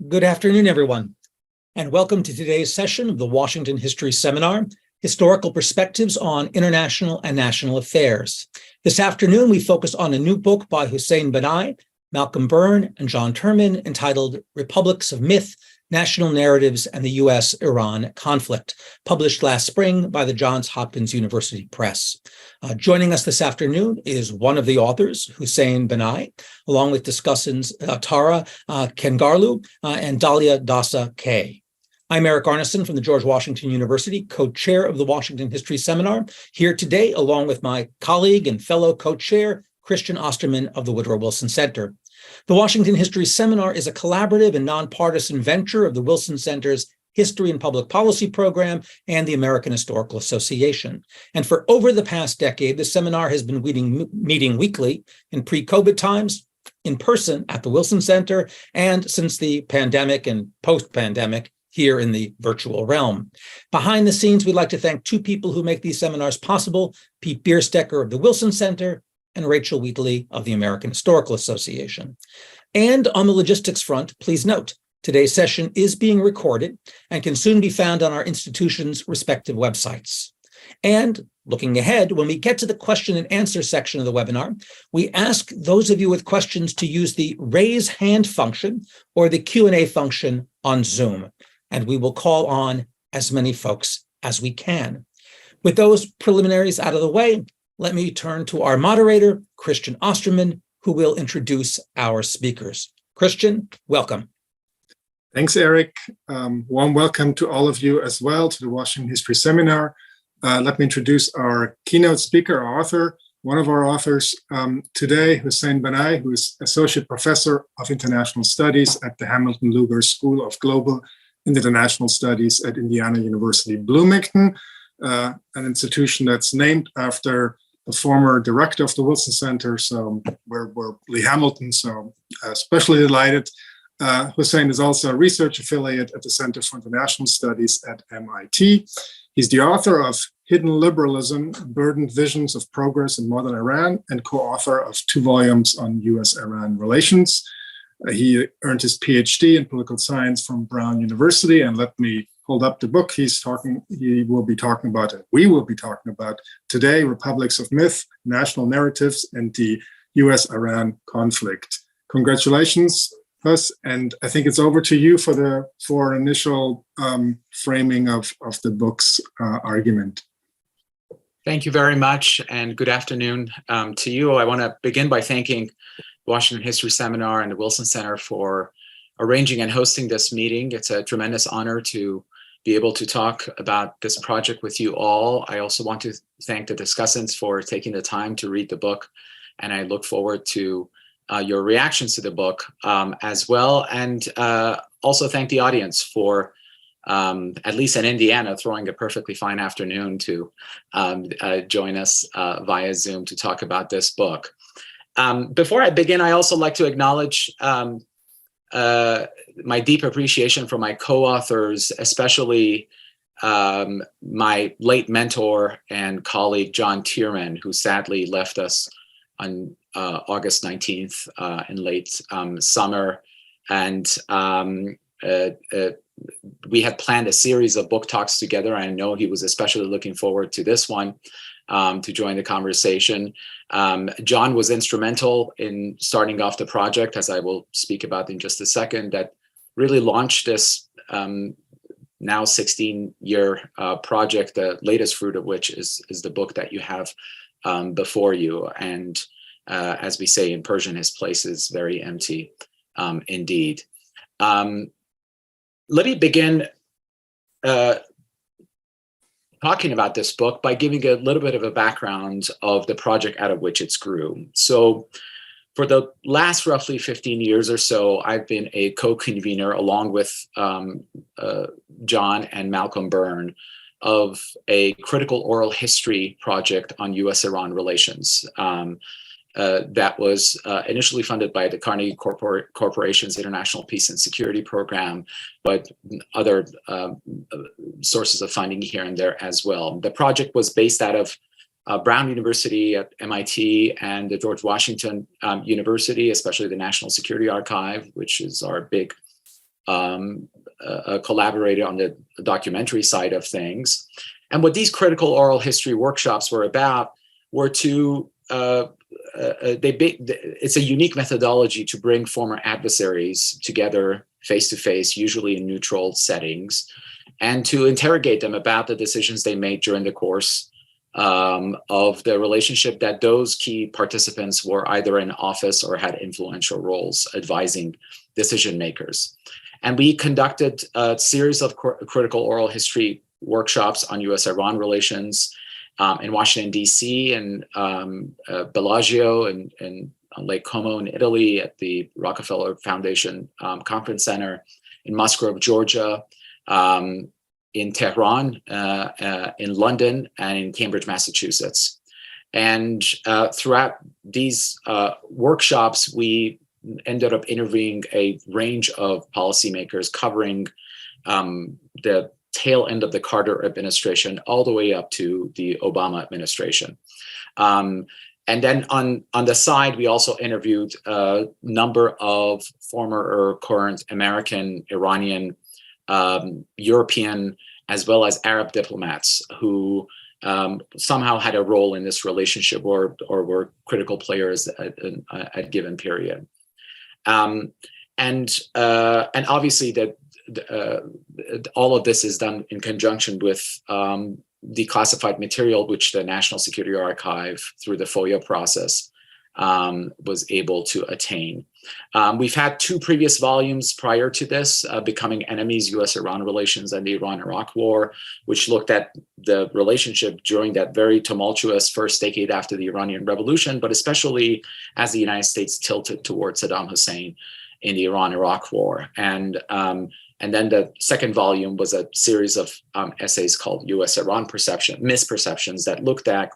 Good afternoon, everyone, and welcome to today's session of the Washington History Seminar, Historical Perspectives on International and National Affairs. This afternoon, we focus on a new book by Hussein Banai, Malcolm Byrne, and John Terman entitled Republics of Myth, National Narratives and the U.S.-Iran Conflict, published last spring by the Johns Hopkins University Press. Joining us this afternoon is one of the authors, Hussein Banai, along with discussants Tara Kangarlou and Dalia Dassa Kaye. I'm Eric Arnesen from the George Washington University, co-chair of the Washington History Seminar, here today along with my colleague and fellow co-chair, Christian Ostermann of the Woodrow Wilson Center. The Washington History Seminar is a collaborative and nonpartisan venture of the Wilson Center's History and Public Policy Program and the American Historical Association. And for over the past decade, the seminar has been meeting weekly in pre-COVID times, in person at the Wilson Center, and since the pandemic and post-pandemic, here in the virtual realm. Behind the scenes, we'd like to thank two people who make these seminars possible, Pete Bierstecker of the Wilson Center and Rachel Wheatley of the American Historical Association. And on the logistics front, please note, today's session is being recorded and can soon be found on our institution's respective websites. And looking ahead, when we get to the question and answer section of the webinar, we ask those of you with questions to use the raise hand function or the Q&A function on Zoom, and we will call on as many folks as we can. With those preliminaries out of the way, let me turn to our moderator, Christian Ostermann, who will introduce our speakers. Christian, welcome. Thanks, Eric. Warm welcome to all of you as well to the Washington History Seminar. Let me introduce our keynote speaker, our author, one of our authors today, Hussein Banai, who is Associate Professor of International Studies at the Hamilton Lugar School of Global and International Studies at Indiana University, Bloomington, an institution that's named after the former director of the Wilson Center, so we're Lee Hamilton, so especially delighted. Hussein is also a research affiliate at the Center for International Studies at MIT. He's the author of Hidden Liberalism, Burdened Visions of Progress in Modern Iran, and co-author of 2 volumes on US-Iran relations. He earned his PhD in political science from Brown University, and let me hold up the book we will be talking about today, Republics of Myth, National Narratives, and the US-Iran Conflict. Congratulations, Huss, and I think it's over to you for initial framing of the book's argument. Thank you very much, and good afternoon to you. I want to begin by thanking Washington History Seminar and the Wilson Center for arranging and hosting this meeting. It's a tremendous honor to be able to talk about this project with you all. I also want to thank the discussants for taking the time to read the book, and I look forward to your reactions to the book as well, and also thank the audience for, at least in Indiana, throwing a perfectly fine afternoon to join us via Zoom to talk about this book. Before I begin, I also like to acknowledge my deep appreciation for my co-authors, especially my late mentor and colleague, John Terman, who sadly left us on August 19th in late summer. And we had planned a series of book talks together. I know he was especially looking forward to this one to join the conversation. John was instrumental in starting off the project, as I will speak about in just a second, that really launched this now 16-year project, the latest fruit of which is the book that you have before you. And as we say in Persian, his place is very empty indeed. Let me begin talking about this book by giving a little bit of a background of the project out of which it's grew. So for the last roughly 15 years or so, I've been a co-convener along with John and Malcolm Byrne of a critical oral history project on US-Iran relations. That was initially funded by the Carnegie Corporation's International Peace and Security Program, but other sources of funding here and there as well. The project was based out of Brown University at MIT and the George Washington University, especially the National Security Archive, which is our big collaborated on the documentary side of things. And what these critical oral history workshops were about were to, it's a unique methodology to bring former adversaries together face-to-face, usually in neutral settings, and to interrogate them about the decisions they made during the course of the relationship that those key participants were either in office or had influential roles advising decision makers. And we conducted a series of critical oral history workshops on US-Iran relations in Washington, D.C., and Bellagio and on Lake Como in Italy at the Rockefeller Foundation Conference Center, in Musgrove, Georgia, in Tehran, in London, and in Cambridge, Massachusetts. And throughout these workshops, we ended up interviewing a range of policymakers covering the tail end of the Carter administration all the way up to the Obama administration. And then on the side, we also interviewed a number of former or current American, Iranian, European, as well as Arab diplomats who somehow had a role in this relationship or were critical players at a given period. And obviously that all of this is done in conjunction with the classified material, which the National Security Archive, through the FOIA process, was able to attain. We've had two previous volumes prior to this, Becoming Enemies, US-Iran Relations and the Iran-Iraq War, which looked at the relationship during that very tumultuous first decade after the Iranian Revolution, but especially as the United States tilted towards Saddam Hussein in the Iran-Iraq War. And then the second volume was a series of essays called US-Iran Misperceptions that looked at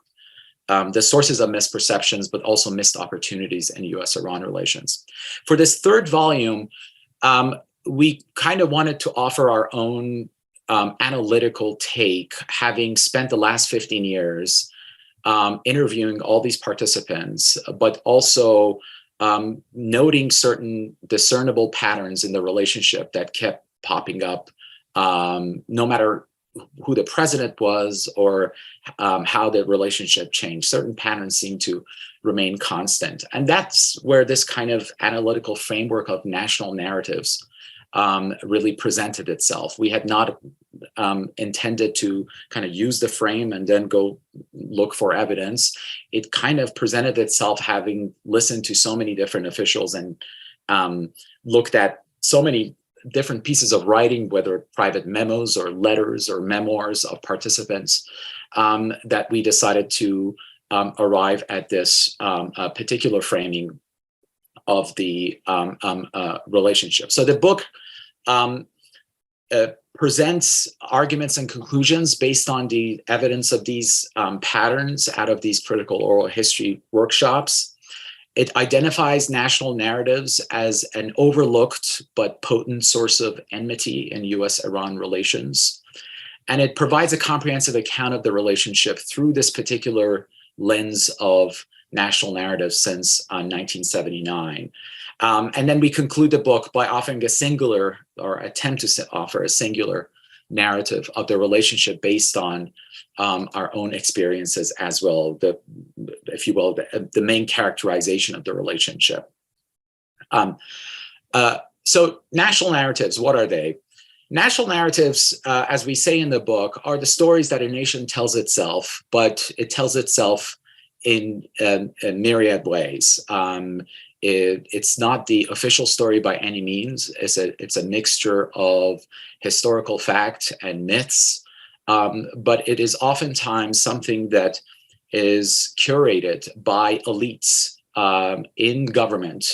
the sources of misperceptions, but also missed opportunities in US-Iran relations. For this third volume, we kind of wanted to offer our own analytical take, having spent the last 15 years interviewing all these participants, but also noting certain discernible patterns in the relationship that kept popping up, no matter who the president was or how the relationship changed. Certain patterns seem to remain constant. And that's where this kind of analytical framework of national narratives really presented itself. We had not intended to kind of use the frame and then go look for evidence. It kind of presented itself having listened to so many different officials and looked at so many different pieces of writing, whether private memos or letters or memoirs of participants, that we decided to arrive at this particular framing of the relationship. So the book presents arguments and conclusions based on the evidence of these patterns out of these critical oral history workshops. It identifies national narratives as an overlooked but potent source of enmity in US-Iran relations. And it provides a comprehensive account of the relationship through this particular lens of national narratives since 1979. And then we conclude the book by offering a singular, or attempt to offer a singular narrative of the relationship based on our own experiences as well, if you will, the main characterization of the relationship. So national narratives, what are they? National narratives, as we say in the book, are the stories that a nation tells itself, but it tells itself in myriad ways. It's not the official story by any means. It's a mixture of historical fact and myths, but it is oftentimes something that is curated by elites in government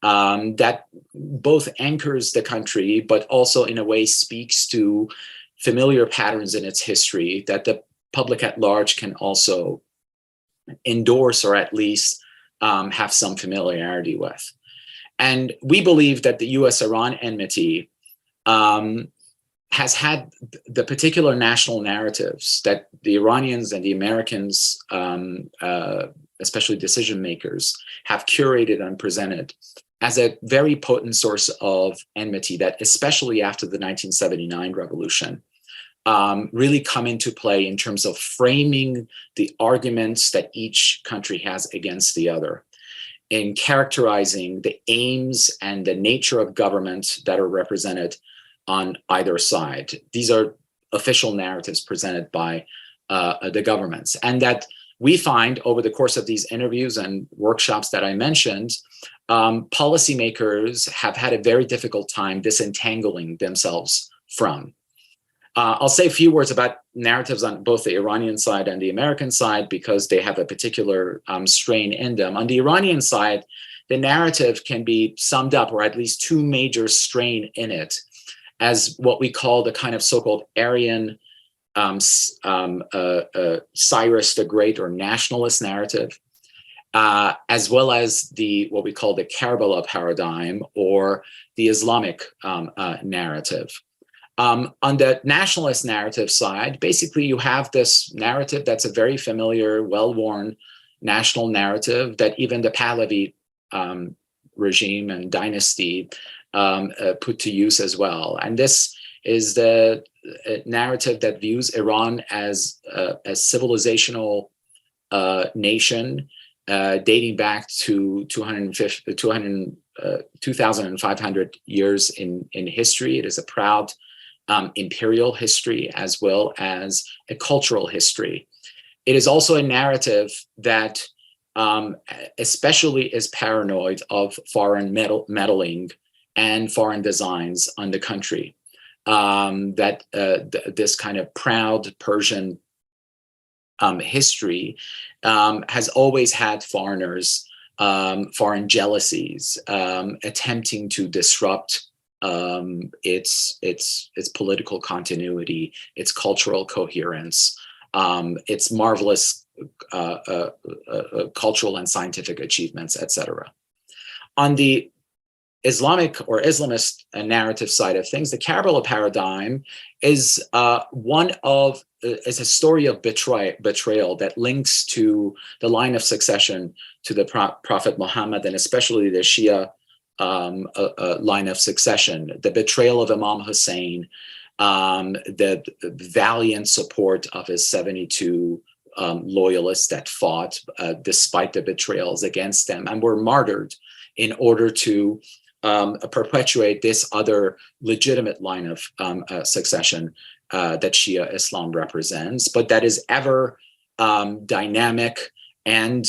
that both anchors the country, but also in a way speaks to familiar patterns in its history that the public at large can also endorse or at least have some familiarity with. And we believe that the US-Iran enmity has had the particular national narratives that the Iranians and the Americans, especially decision makers, have curated and presented as a very potent source of enmity that, especially after the 1979 revolution, really come into play in terms of framing the arguments that each country has against the other, in characterizing the aims and the nature of government that are represented on either side. These are official narratives presented by the governments, and that we find over the course of these interviews and workshops that I mentioned, policymakers have had a very difficult time disentangling themselves from. I'll say a few words about narratives on both the Iranian side and the American side because they have a particular strain in them. On the Iranian side, the narrative can be summed up, or at least two major strain in it, as what we call the kind of so-called Aryan Cyrus the Great or nationalist narrative, as well as what we call the Karbala paradigm or the Islamic narrative. On the nationalist narrative side, basically you have this narrative that's a very familiar, well-worn national narrative that even the Pahlavi regime and dynasty put to use as well. And this is the narrative that views Iran as a civilizational nation dating back to 2,500 years in history. It is a proud imperial history as well as a cultural history. It is also a narrative that especially is paranoid of foreign meddling and foreign designs on the country. This kind of proud Persian history has always had foreigners, foreign jealousies, attempting to disrupt its political continuity, its cultural coherence, its marvelous cultural and scientific achievements, etc. On the Islamic or Islamist narrative side of things, the Karbala paradigm is is a story of betrayal that links to the line of succession to the Prophet Muhammad, and especially the Shia line of succession, the betrayal of Imam Hussein, the valiant support of his 72 loyalists that fought despite the betrayals against them and were martyred in order to perpetuate this other legitimate line of succession that Shia Islam represents, but that is ever dynamic and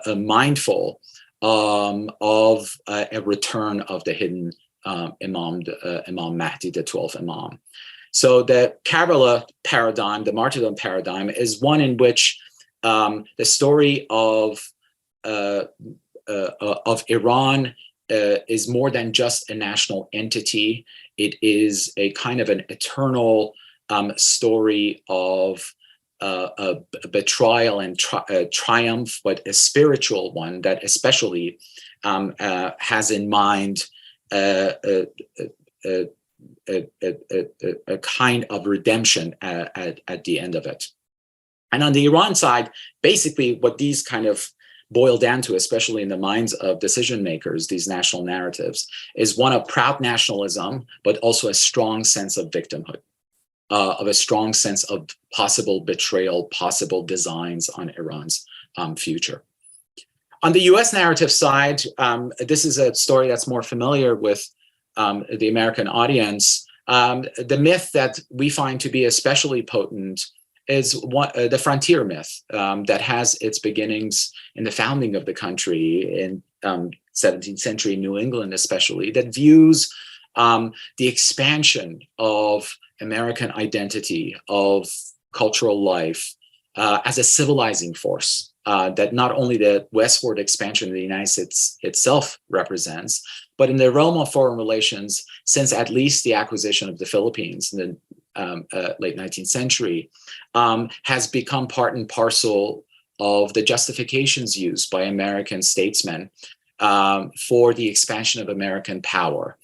mindful of a return of the hidden Imam Mahdi, the 12th Imam. So the Karbala paradigm, the martyrdom paradigm, is one in which the story of Iran is more than just a national entity. It is a kind of an eternal story of a betrayal and triumph, but a spiritual one that especially has in mind a kind of redemption at the end of it. And on the Iran side, basically what these kind of boil down to, especially in the minds of decision makers, these national narratives, is one of proud nationalism, but also a strong sense of victimhood, of a strong sense of possible betrayal, possible designs on Iran's future. On the US narrative side, this is a story that's more familiar with the American audience. The myth that we find to be especially potent is the frontier myth that has its beginnings in the founding of the country in 17th century New England, especially, that views the expansion of American identity, of cultural life, as a civilizing force that not only the westward expansion of the United States itself represents, but in the realm of foreign relations, since at least the acquisition of the Philippines in the late 19th century, has become part and parcel of the justifications used by American statesmen for the expansion of American power,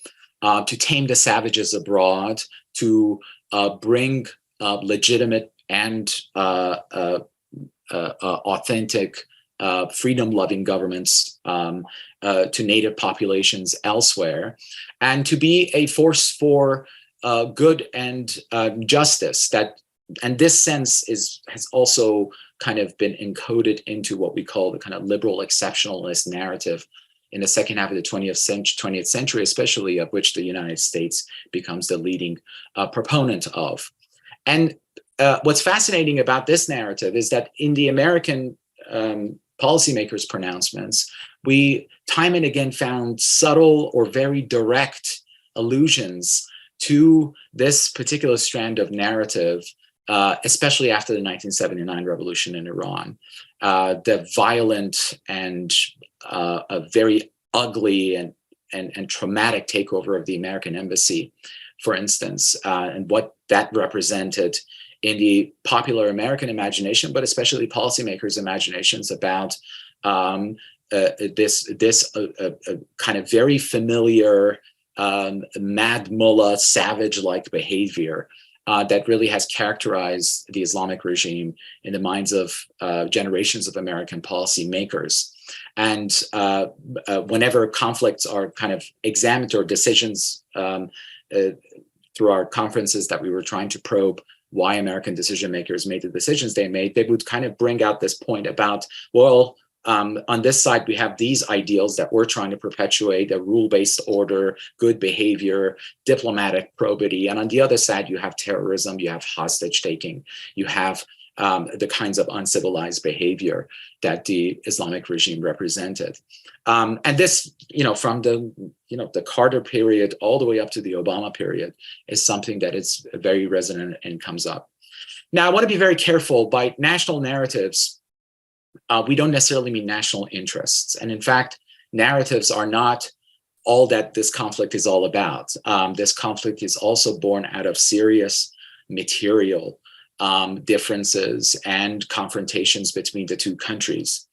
to tame the savages abroad, to bring legitimate and authentic freedom-loving governments to native populations elsewhere, and to be a force for good and justice. And this sense has also kind of been encoded into what we call the kind of liberal exceptionalist narrative in the second half of the 20th century, especially, of which the United States becomes the leading proponent of. And what's fascinating about this narrative is that in the American policymakers' pronouncements, we time and again found subtle or very direct allusions to this particular strand of narrative, especially after the 1979 revolution in Iran. The violent and a very ugly and traumatic takeover of the American embassy, for instance, and what that represented in the popular American imagination, but especially policymakers' imaginations about this kind of very familiar mad mullah, savage-like behavior that really has characterized the Islamic regime in the minds of generations of American policymakers. And whenever conflicts are kind of examined, or decisions through our conferences that we were trying to probe why American decision makers made the decisions they made, they would kind of bring out this point about, well, on this side, we have these ideals that we're trying to perpetuate: a rule-based order, good behavior, diplomatic probity. And on the other side, you have terrorism, you have hostage taking, you have the kinds of uncivilized behavior that the Islamic regime represented. And this, from the Carter period all the way up to the Obama period, is something that is very resonant and comes up. Now, I want to be very careful. By national narratives, we don't necessarily mean national interests. And in fact, narratives are not all that this conflict is all about. This conflict is also born out of serious material differences and confrontations between the two countries.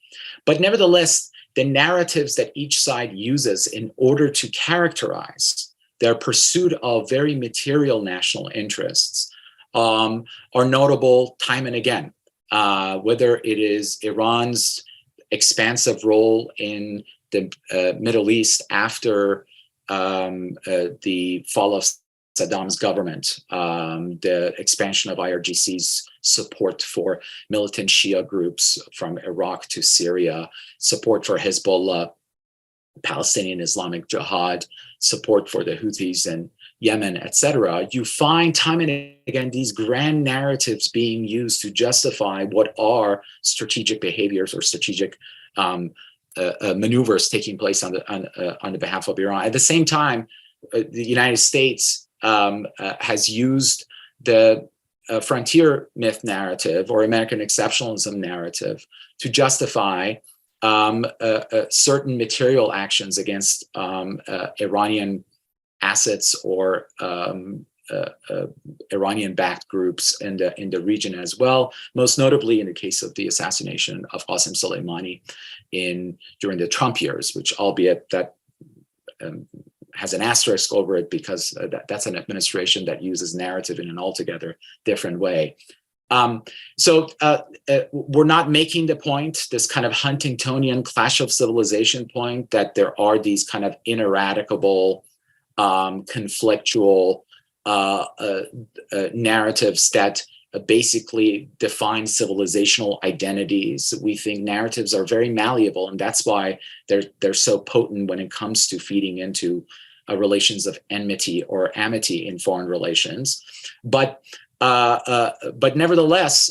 But nevertheless, the narratives that each side uses in order to characterize their pursuit of very material national interests are notable time and again. Whether it is Iran's expansive role in the Middle East after the fall of Saddam's government, the expansion of IRGC's support for militant Shia groups from Iraq to Syria, support for Hezbollah, Palestinian Islamic Jihad, support for the Houthis in Yemen, etc. You find time and again these grand narratives being used to justify what are strategic behaviors or strategic maneuvers taking place on the behalf of Iran. At the same time, the United States has used the frontier myth narrative or American exceptionalism narrative to justify certain material actions against Iranian assets or Iranian-backed groups in the region as well. Most notably in the case of the assassination of Qasem Soleimani during the Trump years, which, albeit that has an asterisk over it because that's an administration that uses narrative in an altogether different way. So we're not making the point, this kind of Huntingtonian clash of civilization point, that there are these kind of ineradicable, conflictual narratives that basically define civilizational identities. We think narratives are very malleable, and that's why they're so potent when it comes to feeding into relations of enmity or amity in foreign relations. But nevertheless,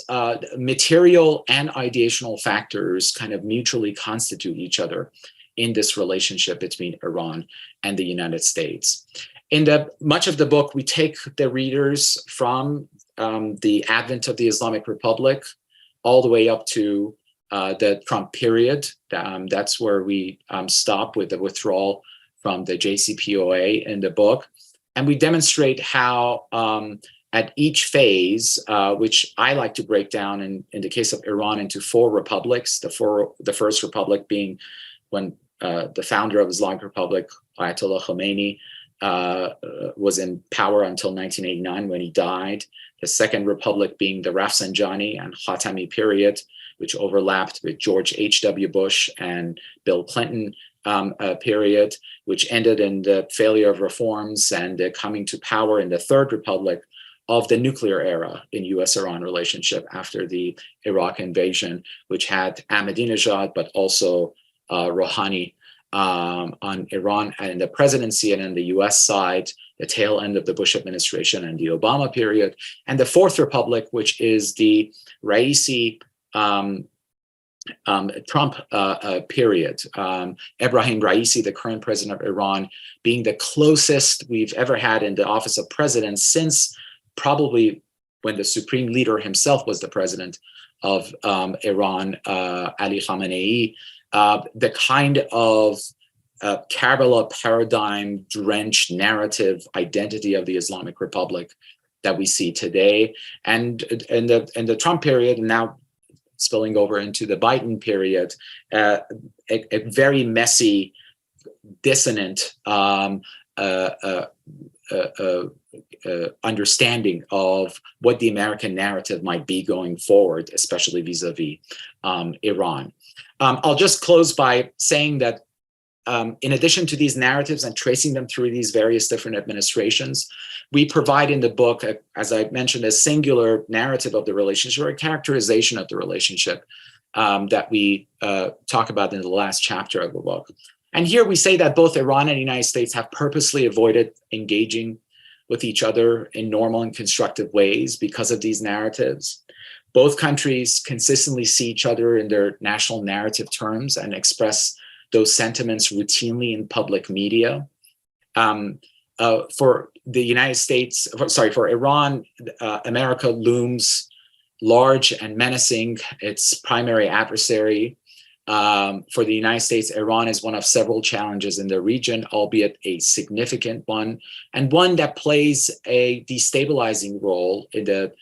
material and ideational factors kind of mutually constitute each other in this relationship between Iran and the United States. In much of the book, we take the readers from the advent of the Islamic Republic all the way up to the Trump period. That's where we stop with the withdrawal from the JCPOA in the book. And we demonstrate how at each phase, which I like to break down in the case of Iran into four republics, the first republic being when the founder of Islamic Republic, Ayatollah Khomeini, was in power until 1989 when he died. The second republic being the Rafsanjani and Khatami period, which overlapped with George H.W. Bush and Bill Clinton period, which ended in the failure of reforms and the coming to power in the Third Republic of the nuclear era in US-Iran relationship after the Iraq invasion, which had Ahmadinejad, but also Rouhani on Iran and the presidency, and on the US side, the tail end of the Bush administration and the Obama period, and the Fourth Republic, which is the Raisi Trump period. Ebrahim Raisi, the current president of Iran, being the closest we've ever had in the office of president since probably when the supreme leader himself was the president of Iran, Ali Khamenei. The kind of Karbala paradigm drenched narrative identity of the Islamic Republic that we see today, and in the Trump period, and now spilling over into the Biden period, a very messy, dissonant understanding of what the American narrative might be going forward, especially vis-a-vis Iran. I'll just close by saying that in addition to these narratives and tracing them through these various different administrations, we provide in the book, as I mentioned, a singular narrative of the relationship, or a characterization of the relationship that we talk about in the last chapter of the book. And here we say that both Iran and the United States have purposely avoided engaging with each other in normal and constructive ways because of these narratives. Both countries consistently see each other in their national narrative terms and express those sentiments routinely in public media. For the United States, for Iran, America looms large and menacing, its primary adversary. For the United States, Iran is one of several challenges in the region, albeit a significant one, and one that plays a destabilizing role in the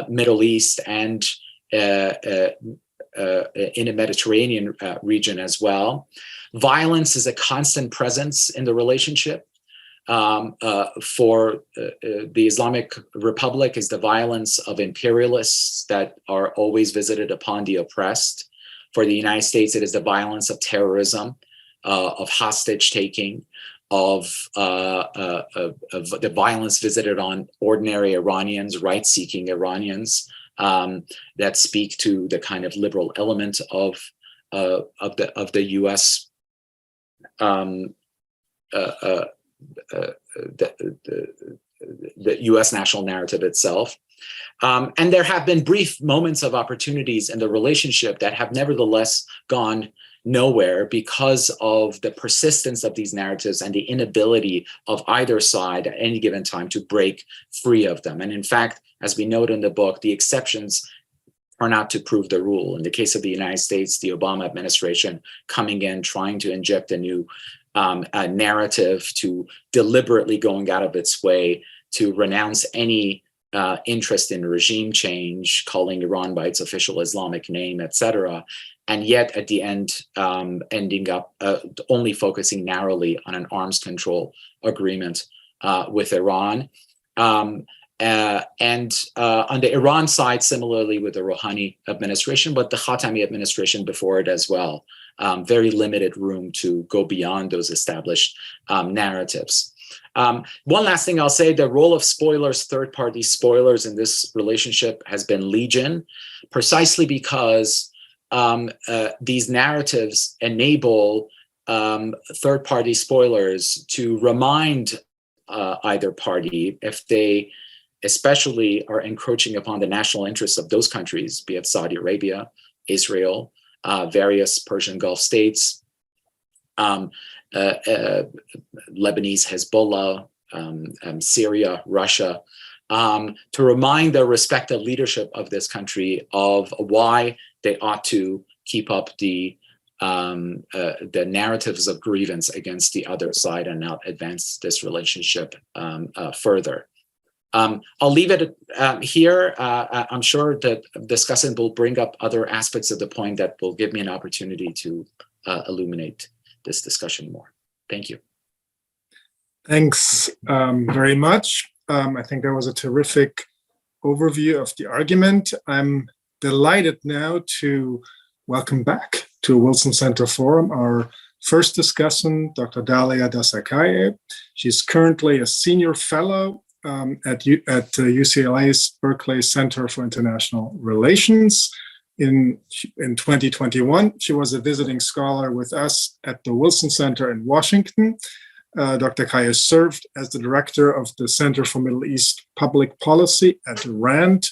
Middle East and in the Mediterranean region as well. Violence is a constant presence in the relationship. For the Islamic Republic is the violence of imperialists that are always visited upon the oppressed. For the United States, it is the violence of terrorism, of hostage taking, of the violence visited on ordinary Iranians, right-seeking Iranians, that speak to the kind of liberal element of the U.S. The U.S. national narrative itself. And there have been brief moments of opportunities in the relationship that have nevertheless gone nowhere because of the persistence of these narratives and the inability of either side at any given time to break free of them. And in fact, as we note in the book, the exceptions are not to prove the rule. In the case of the United States, the Obama administration coming in, trying to inject a new narrative, to deliberately going out of its way to renounce any interest in regime change, calling Iran by its official Islamic name, etc., and yet at the end ending up only focusing narrowly on an arms control agreement with Iran. And on the Iran side, similarly with the Rouhani administration, but the Khatami administration before it as well. Very limited room to go beyond those established narratives. One last thing I'll say, the role of spoilers, third-party spoilers in this relationship has been legion, precisely because these narratives enable third-party spoilers to remind either party, if they especially are encroaching upon the national interests of those countries, be it Saudi Arabia, Israel, various Persian Gulf states, Lebanese Hezbollah, Syria, Russia, to remind the respective leadership of this country of why they ought to keep up the narratives of grievance against the other side and not advance this relationship further. I'll leave it here. I'm sure that discussing will bring up other aspects of the point that will give me an opportunity to illuminate this discussion more. Thank you. Thanks very much. I think that was a terrific overview of the argument. I'm delighted now to welcome back to Wilson Center Forum our first discussant, Dr. Dalia Dassa Kaye. She's currently a senior fellow at UCLA's Berkeley Center for International Relations. In 2021, she was a visiting scholar with us at the Wilson Center in Washington. Dr. Kaye served as the director of the Center for Middle East Public Policy at RAND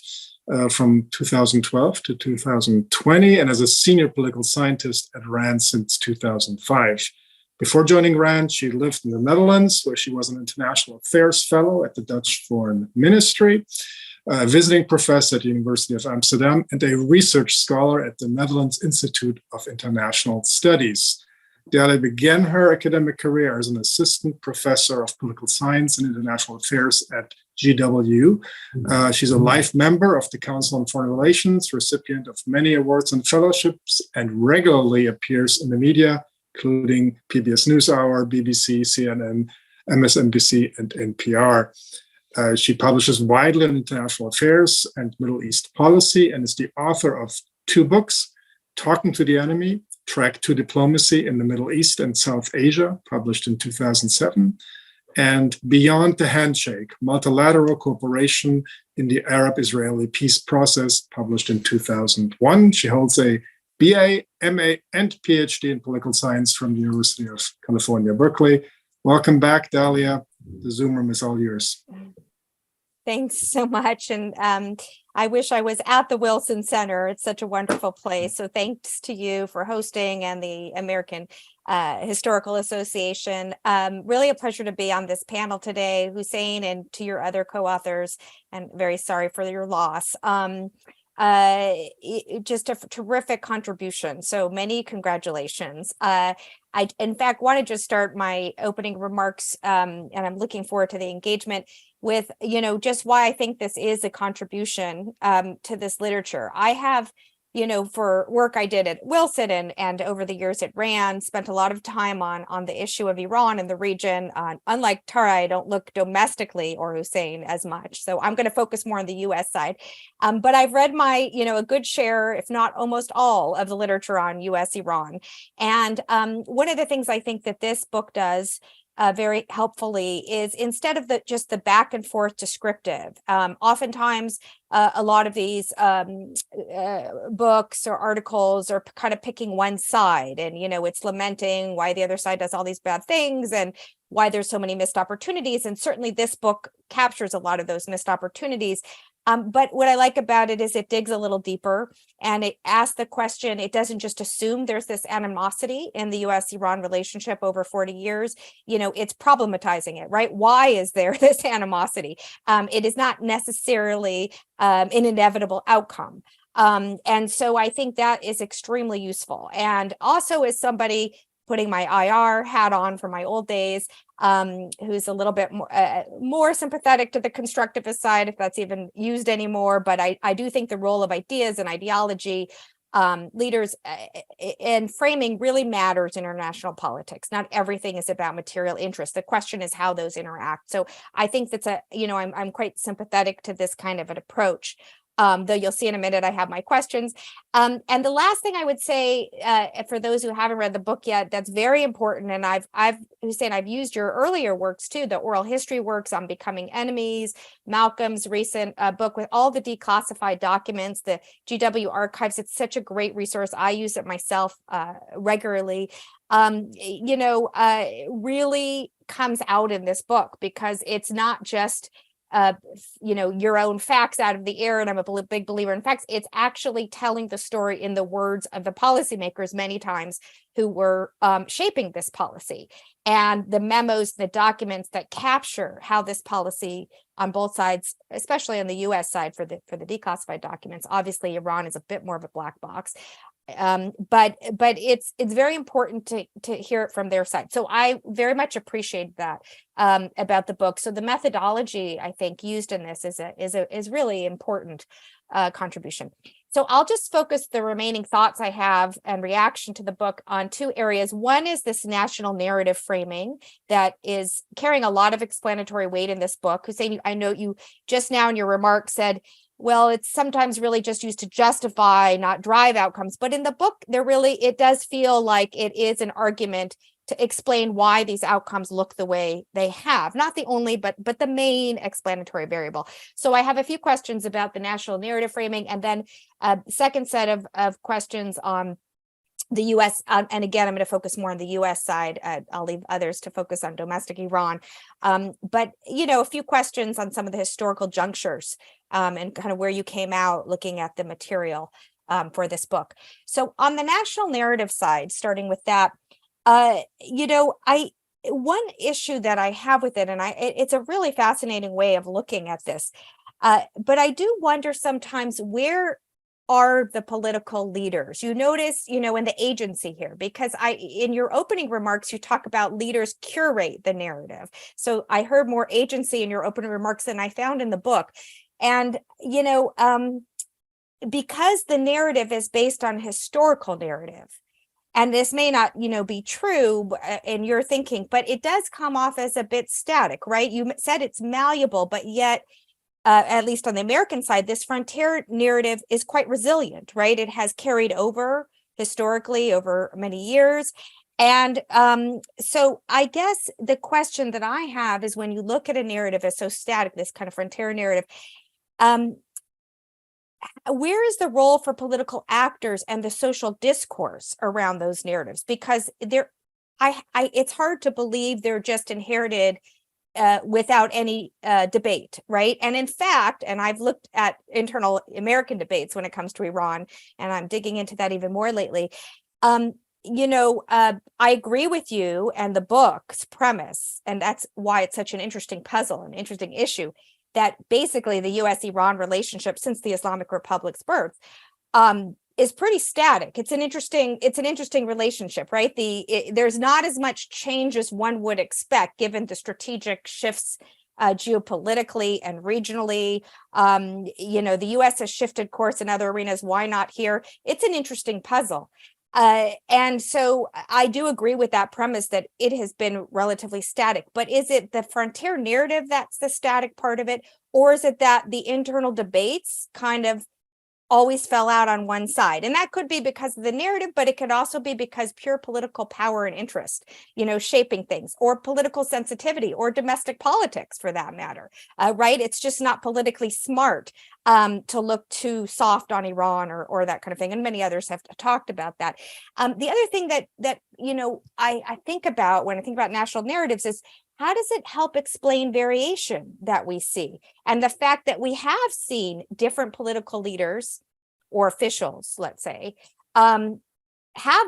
from 2012 to 2020, and as a senior political scientist at RAND since 2005. Before joining RAND, she lived in the Netherlands, where she was an international affairs fellow at the Dutch Foreign Ministry, a visiting professor at the University of Amsterdam, and a research scholar at the Netherlands Institute of International Studies. Dalia began her academic career as an assistant professor of political science and international affairs at GW. She's a life member of the Council on Foreign Relations, recipient of many awards and fellowships, and regularly appears in the media, including PBS NewsHour, BBC, CNN, MSNBC, and NPR. She publishes widely on international affairs and Middle East policy, and is the author of 2 books, Talking to the Enemy, Track to Diplomacy in the Middle East and South Asia, published in 2007, and Beyond the Handshake, Multilateral Cooperation in the Arab-Israeli Peace Process, published in 2001. She holds a BA, MA, and PhD in political science from the University of California, Berkeley. Welcome back, Dalia. The Zoom room is all yours. Thanks so much. And I wish I was at the Wilson Center. It's such a wonderful place. So thanks to you for hosting and the American Historical Association. Really a pleasure to be on this panel today, Hussein, and to your other co-authors, and very sorry for your loss. Just a terrific contribution. So many congratulations. I, in fact, want to just start my opening remarks, and I'm looking forward to the engagement with, just why I think this is a contribution to this literature. I have, for work I did at Wilson and over the years at RAND, spent a lot of time on the issue of Iran and the region. Unlike Tara, I don't look domestically, or Hussein, as much. So I'm going to focus more on the US side. But I've read a good share, if not almost all, of the literature on US Iran. And one of the things I think that this book does very helpfully is, instead of just the back and forth descriptive, oftentimes a lot of these books or articles are kind of picking one side, and it's lamenting why the other side does all these bad things and why there's so many missed opportunities. And certainly this book captures a lot of those missed opportunities. But what I like about it is it digs a little deeper, and it asks the question. It doesn't just assume there's this animosity in the US-Iran relationship over 40 years. It's problematizing it, right? Why is there this animosity? It is not necessarily an inevitable outcome. And so I think that is extremely useful. And also, as somebody putting my IR hat on from my old days, who's a little bit more sympathetic to the constructivist side, if that's even used anymore. But I do think the role of ideas and ideology, leaders and framing really matters in international politics. Not everything is about material interest. The question is how those interact. So I think that's I'm quite sympathetic to this kind of an approach. Though you'll see in a minute, I have my questions. And the last thing I would say, for those who haven't read the book yet, that's very important. And I've used your earlier works too, the oral history works on Becoming Enemies, Malcolm's recent book with all the declassified documents, the GW archives. It's such a great resource. I use it myself regularly. Really comes out in this book, because it's not just your own facts out of the air, and I'm a big believer in facts. It's actually telling the story in the words of the policymakers many times who were shaping this policy, and the memos, the documents that capture how this policy on both sides, especially on the US side for the declassified documents. Obviously, Iran is a bit more of a black box. But it's very important to hear it from their side. So I very much appreciate that about the book. So the methodology, I think, used in this is really important contribution. So I'll just focus the remaining thoughts I have and reaction to the book on 2 areas. One is this national narrative framing that is carrying a lot of explanatory weight in this book. Hussein, I know you just now in your remarks said well, it's sometimes really just used to justify, not drive outcomes. But in the book, it does feel like it is an argument to explain why these outcomes look the way they have. Not the only, but the main explanatory variable. So I have a few questions about the national narrative framing, and then a second set of questions on the U.S. And again, I'm going to focus more on the U.S. side. I'll leave others to focus on domestic Iran. But, a few questions on some of the historical junctures and kind of where you came out looking at the material for this book. So on the national narrative side, starting with that, one issue that I have with it, and it's a really fascinating way of looking at this, but I do wonder sometimes, where are the political leaders? You notice, in the agency here, because in your opening remarks, you talk about leaders curate the narrative. So I heard more agency in your opening remarks than I found in the book. And, because the narrative is based on historical narrative, and this may not, be true in your thinking, but it does come off as a bit static, right? You said it's malleable, but yet, at least on the American side, this frontier narrative is quite resilient, right? It has carried over historically over many years. And so I guess the question that I have is, when you look at a narrative as so static, this kind of frontier narrative, where is the role for political actors and the social discourse around those narratives? Because it's hard to believe they're just inherited without any debate, right? And in fact, and I've looked at internal American debates when it comes to Iran, and I'm digging into that even more lately. I agree with you and the book's premise, and that's why it's such an interesting puzzle, an interesting issue, that basically the U.S.-Iran relationship since the Islamic Republic's birth is pretty static. It's an interesting relationship, right? There's not as much change as one would expect, given the strategic shifts geopolitically and regionally. The U.S. has shifted course in other arenas. Why not here? It's an interesting puzzle. And so I do agree with that premise that it has been relatively static. But is it the frontier narrative that's the static part of it? Or is it that the internal debates kind of always fell out on one side? And that could be because of the narrative, but it could also be because pure political power and interest, shaping things, or political sensitivity, or domestic politics for that matter, right? It's just not politically smart to look too soft on Iran or that kind of thing. And many others have talked about that. The other thing that I think about when I think about national narratives is, how does it help explain variation that we see? And the fact that we have seen different political leaders or officials, let's say, have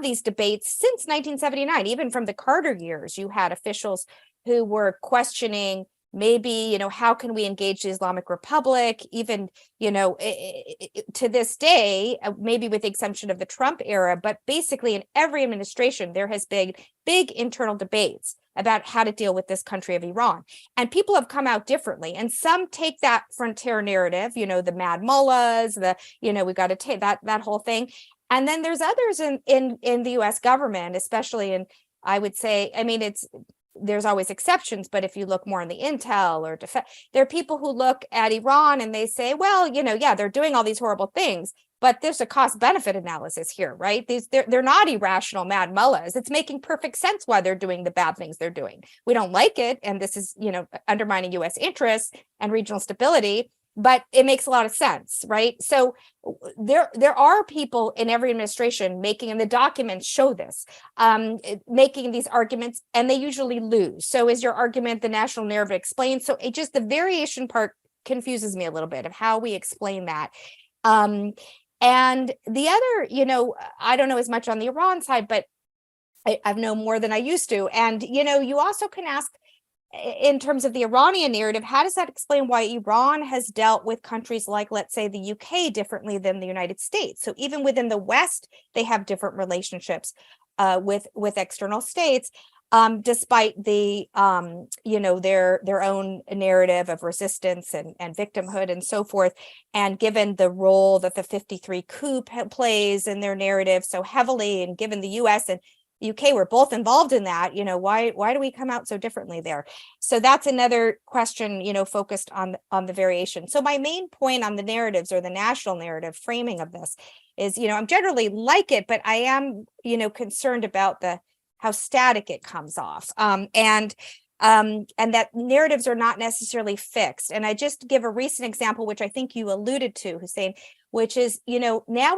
these debates since 1979. Even from the Carter years, you had officials who were questioning, maybe, how can we engage the Islamic Republic? Even, to this day, maybe with the exception of the Trump era, but basically in every administration, there has been big internal debates about how to deal with this country of Iran. And people have come out differently. And some take that frontier narrative, the mad mullahs, we got to take that whole thing. And then there's others in the US government, especially in, I would say, there's always exceptions, but if you look more in the intel or defense, there are people who look at Iran and they say, well, they're doing all these horrible things, but there's a cost benefit analysis here, right? They're not irrational mad mullahs. It's making perfect sense why they're doing the bad things they're doing. We don't like it, and this is, undermining US interests and regional stability, but it makes a lot of sense, right? So there are people in every administration making, and the documents show this, making these arguments, and they usually lose. So is your argument the national narrative explained? So it just, the variation part confuses me a little bit of how we explain that. And the other, I don't know as much on the Iran side, but I've known more than I used to. And, you also can ask, in terms of the Iranian narrative, how does that explain why Iran has dealt with countries like, let's say, the UK differently than the United States? So even within the West, they have different relationships with external states, despite the, their own narrative of resistance and victimhood and so forth. And given the role that the 53 coup plays in their narrative so heavily, and given the US and UK were both involved in that. Why do we come out so differently there? So that's another question, focused on the variation. So my main point on the narratives, or the national narrative framing of this, is, I'm generally like it, but I am, concerned about how static it comes off, and that narratives are not necessarily fixed. And I just give a recent example, which I think you alluded to, Hussein, which is, now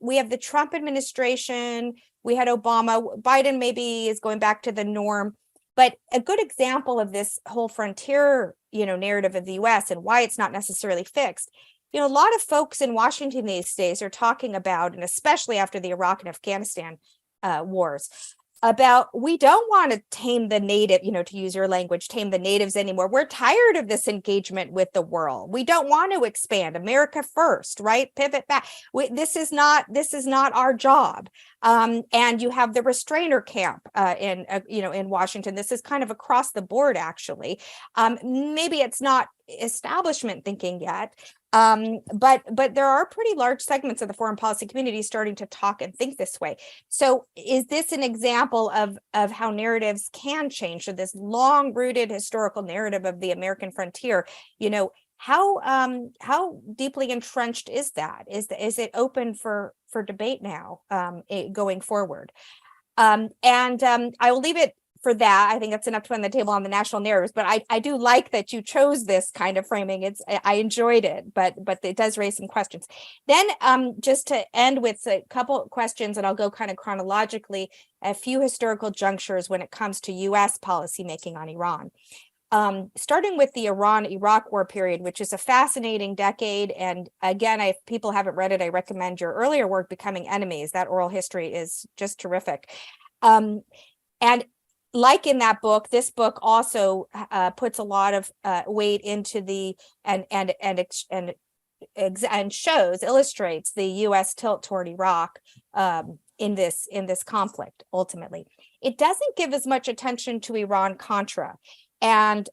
we have the Trump administration, we had Obama, Biden maybe is going back to the norm. But a good example of this whole frontier, narrative of the US and why it's not necessarily fixed, a lot of folks in Washington these days are talking about, and especially after the Iraq and Afghanistan wars, about, we don't want to tame the native, to use your language, tame the natives anymore. We're tired of this engagement with the world. We don't want to expand. America first, right? Pivot back. This is not our job. And you have the restrainer camp in Washington. This is kind of across the board, actually. Maybe it's not establishment thinking yet. But there are pretty large segments of the foreign policy community starting to talk and think this way. So is this an example of how narratives can change? So this long-rooted historical narrative of the American frontier, how deeply entrenched is that? Is it open for debate now, going forward? I will leave it for that. I think that's enough to put on the table on the national narratives, but I do like that you chose this kind of framing. I enjoyed it, but it does raise some questions. Then just to end with a couple of questions, and I'll go kind of chronologically, a few historical junctures when it comes to US policymaking on Iran. Starting with the Iran-Iraq war period, which is a fascinating decade. And again, if people haven't read it, I recommend your earlier work, Becoming Enemies. That oral history is just terrific. And like in that book, this book also puts a lot of weight into the illustrates the U.S. tilt toward Iraq in this conflict. Ultimately, it doesn't give as much attention to Iran-Contra, and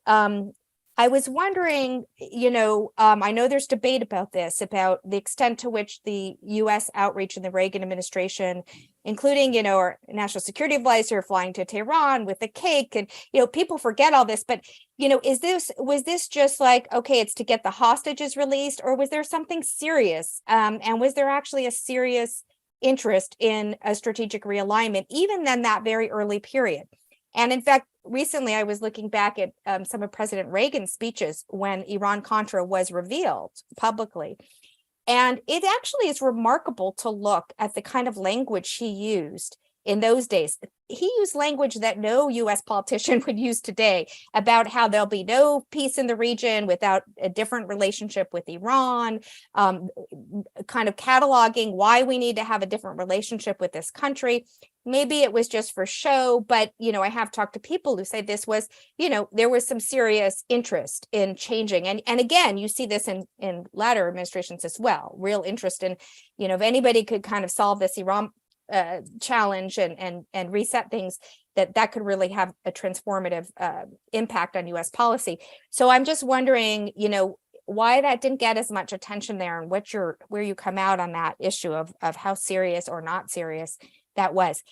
I was wondering, I know there's debate about this, about the extent to which the U.S. outreach in the Reagan administration, including, our national security advisor flying to Tehran with the cake, and, people forget all this, but, was this just like, okay, it's to get the hostages released, or was there something serious? And was there actually a serious interest in a strategic realignment, even in that very early period? And in fact, recently I was looking back at some of President Reagan's speeches when Iran-Contra was revealed publicly. And it actually is remarkable to look at the kind of language he used in those days. He used language that no U.S. politician would use today about how there'll be no peace in the region without a different relationship with Iran, kind of cataloging why we need to have a different relationship with this country. Maybe it was just for show, but, I have talked to people who say this was, there was some serious interest in changing. And again, you see this in latter administrations as well, real interest in, if anybody could kind of solve this Iran challenge and reset things, that could really have a transformative impact on U.S. policy. So I'm just wondering, why that didn't get as much attention there, and where you come out on that issue of how serious or not serious that was.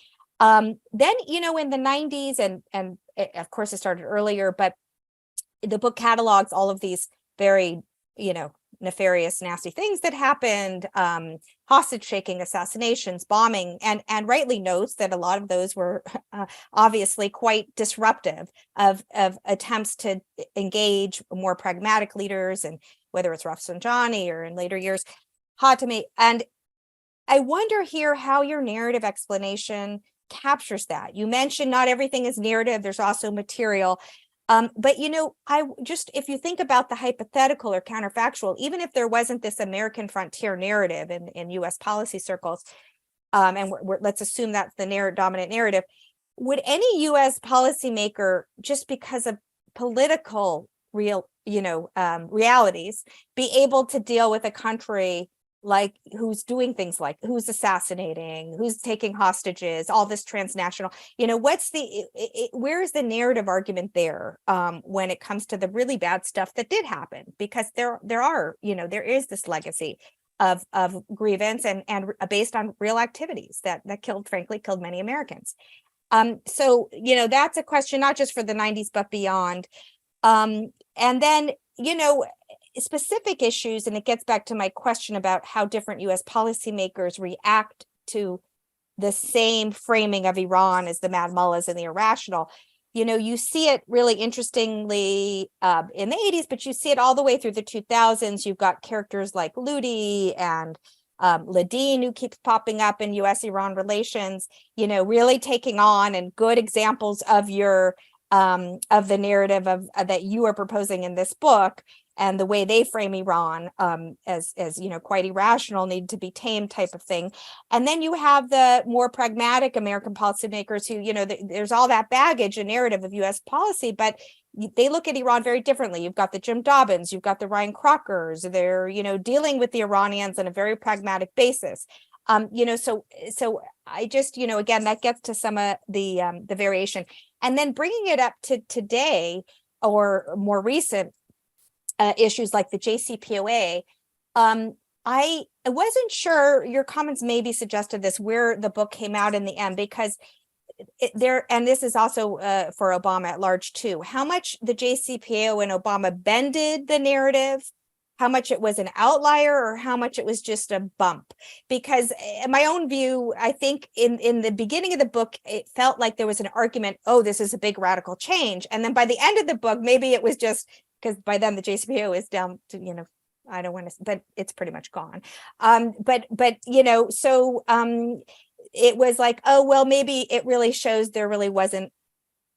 Then, in the 90s, and of course it started earlier, but the book catalogs all of these very, nefarious, nasty things that happened, hostage taking, assassinations, bombing, and rightly notes that a lot of those were obviously quite disruptive of attempts to engage more pragmatic leaders, and whether it's Rafsanjani or in later years, Khatami. And I wonder here how your narrative explanation captures that. You mentioned not everything is narrative, there's also material. But, if you think about the hypothetical or counterfactual, even if there wasn't this American frontier narrative in U.S. policy circles, and let's assume that's the dominant narrative, would any U.S. policymaker, just because of political realities, be able to deal with a country like who's doing things like who's assassinating, who's taking hostages, all this transnational, where is the narrative argument there when it comes to the really bad stuff that did happen? Because there is this legacy of grievance and based on real activities that killed many Americans. So, that's a question not just for the 90s, but beyond. And then, specific issues, and it gets back to my question about how different US policymakers react to the same framing of Iran as the mad mullahs and the irrational. You see it really interestingly in the 80s, but you see it all the way through the 2000s. You've got characters like Ludi and Ladin, who keeps popping up in US-Iran relations, really taking on, and good examples of your of the narrative of that you are proposing in this book, and the way they frame Iran as quite irrational, need to be tamed type of thing. And then you have the more pragmatic American policymakers who, there's all that baggage and narrative of US policy, but they look at Iran very differently. You've got the Jim Dobbins, you've got the Ryan Crockers. They're, dealing with the Iranians on a very pragmatic basis. So I just, again, that gets to some of the variation. And then bringing it up to today or more recent issues like the JCPOA, I wasn't sure, your comments maybe suggested this, where the book came out in the end, because and this is also for Obama at large too, how much the JCPOA and Obama bended the narrative, how much it was an outlier, or how much it was just a bump. Because in my own view, I think in the beginning of the book, it felt like there was an argument, oh, this is a big radical change. And then by the end of the book, maybe it was just, because by then the JCPOA is down to, I don't want to, but it's pretty much gone. So it was like, oh, well, maybe it really shows there wasn't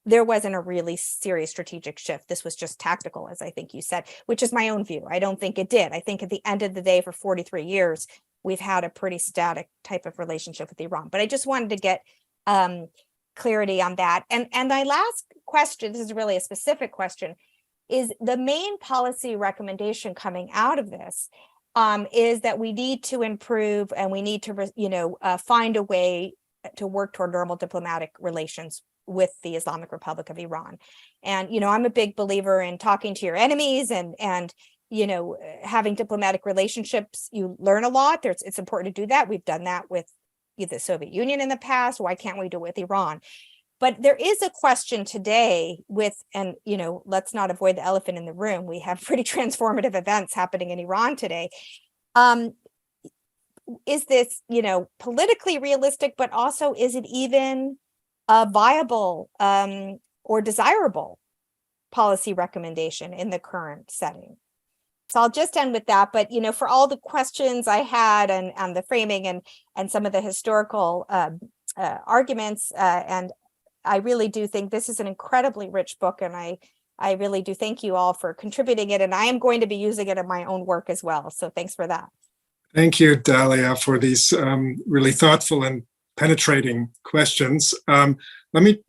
a really serious strategic shift. This was just tactical, as I think you said, which is my own view. I don't think it did. I think at the end of the day, for 43 years, we've had a pretty static type of relationship with Iran. But I just wanted to get clarity on that. And my last question, this is really a specific question, is the main policy recommendation coming out of this is that we need to improve, and we need to, find a way to work toward normal diplomatic relations with the Islamic Republic of Iran. And, I'm a big believer in talking to your enemies and having diplomatic relationships. You learn a lot. It's important to do that. We've done that with the Soviet Union in the past. Why can't we do it with Iran? But there is a question today and let's not avoid the elephant in the room. We have pretty transformative events happening in Iran today. Is this, politically realistic, but also is it even a viable or desirable policy recommendation in the current setting? So I'll just end with that. But, for all the questions I had and the framing and some of the historical arguments, and I really do think this is an incredibly rich book, and I really do thank you all for contributing it, and I am going to be using it in my own work as well. So thanks for that. Thank you, Dalia, for these really thoughtful and penetrating questions. Let me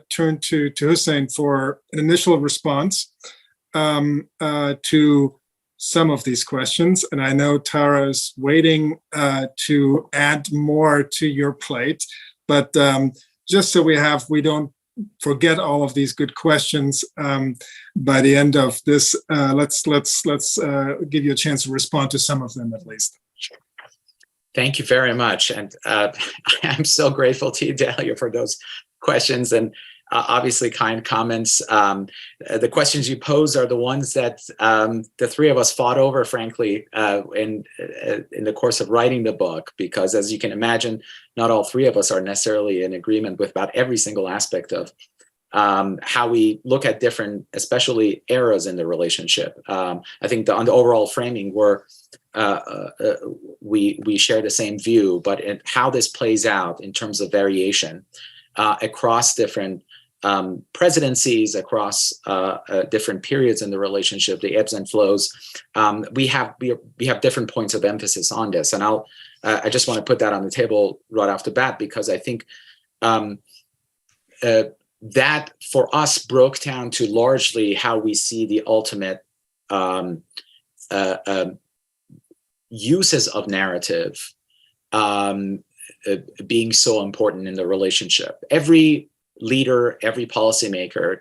turn to Hussein for an initial response to some of these questions, and I know Tara is waiting to add more to your plate, but just so we don't forget all of these good questions by the end of this, let's give you a chance to respond to some of them at least. Sure. Thank you very much, and I'm so grateful to you, Dalia, for those questions and obviously kind comments. The questions you pose are the ones that the three of us fought over, frankly, in the course of writing the book, because as you can imagine, not all three of us are necessarily in agreement with about every single aspect of how we look at different, especially eras in the relationship. I think on the overall framing, we share the same view, but how this plays out in terms of variation across different presidencies, across different periods in the relationship, the ebbs and flows, we have different points of emphasis on this, and I just want to put that on the table right off the bat, because I think that for us broke down to largely how we see the ultimate uses of narrative being so important in the relationship. Every leader, every policymaker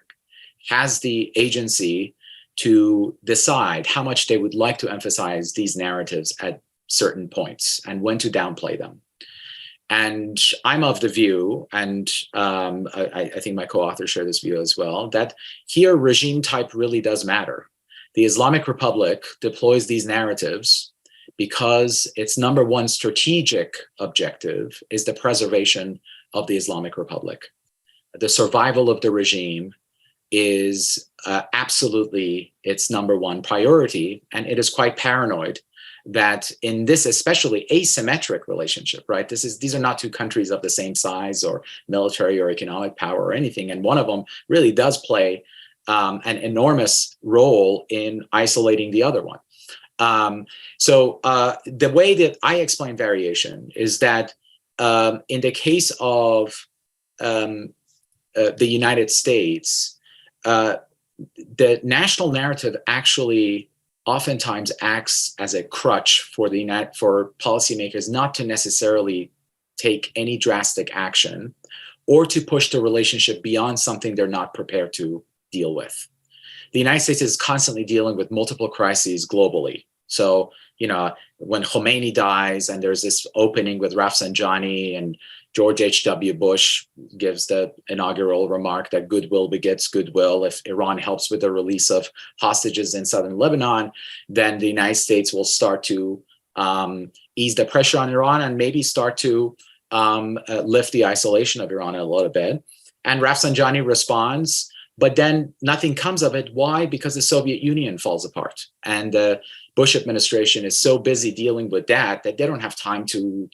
has the agency to decide how much they would like to emphasize these narratives at certain points and when to downplay them. And I'm of the view, and I think my co-authors share this view as well, that here regime type really does matter. The Islamic Republic deploys these narratives because its number one strategic objective is the preservation of the Islamic Republic. The survival of the regime is absolutely its number one priority, and it is quite paranoid that in this especially asymmetric relationship, right? These are not two countries of the same size or military or economic power or anything, and one of them really does play an enormous role in isolating the other one. So the way that I explain variation is that in the case of the United States, the national narrative actually oftentimes acts as a crutch for policymakers not to necessarily take any drastic action or to push the relationship beyond something they're not prepared to deal with. The United States is constantly dealing with multiple crises globally. So, when Khomeini dies and there's this opening with Rafsanjani, and George H.W. Bush gives the inaugural remark that goodwill begets goodwill. If Iran helps with the release of hostages in southern Lebanon, then the United States will start to ease the pressure on Iran and maybe start to lift the isolation of Iran a little bit. And Rafsanjani responds, but then nothing comes of it. Why? Because the Soviet Union falls apart. And the Bush administration is so busy dealing with that they don't have time to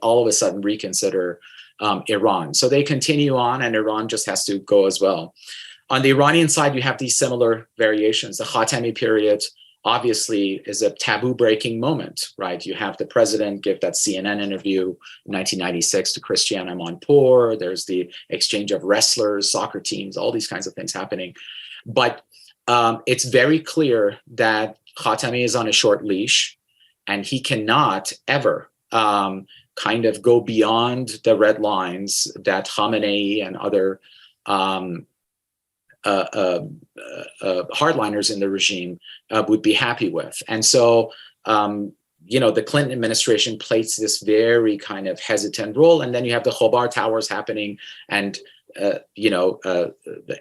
all of a sudden reconsider Iran. So they continue on, and Iran just has to go as well. On the Iranian side, you have these similar variations. The Khatami period obviously is a taboo-breaking moment, right? You have the president give that CNN interview in 1996 to Christian Ostermann. There's the exchange of wrestlers, soccer teams, all these kinds of things happening. But it's very clear that Khatami is on a short leash, and he cannot ever kind of go beyond the red lines that Khamenei and other hardliners in the regime would be happy with. And so, the Clinton administration plays this very kind of hesitant role. And then you have the Khobar Towers happening, and the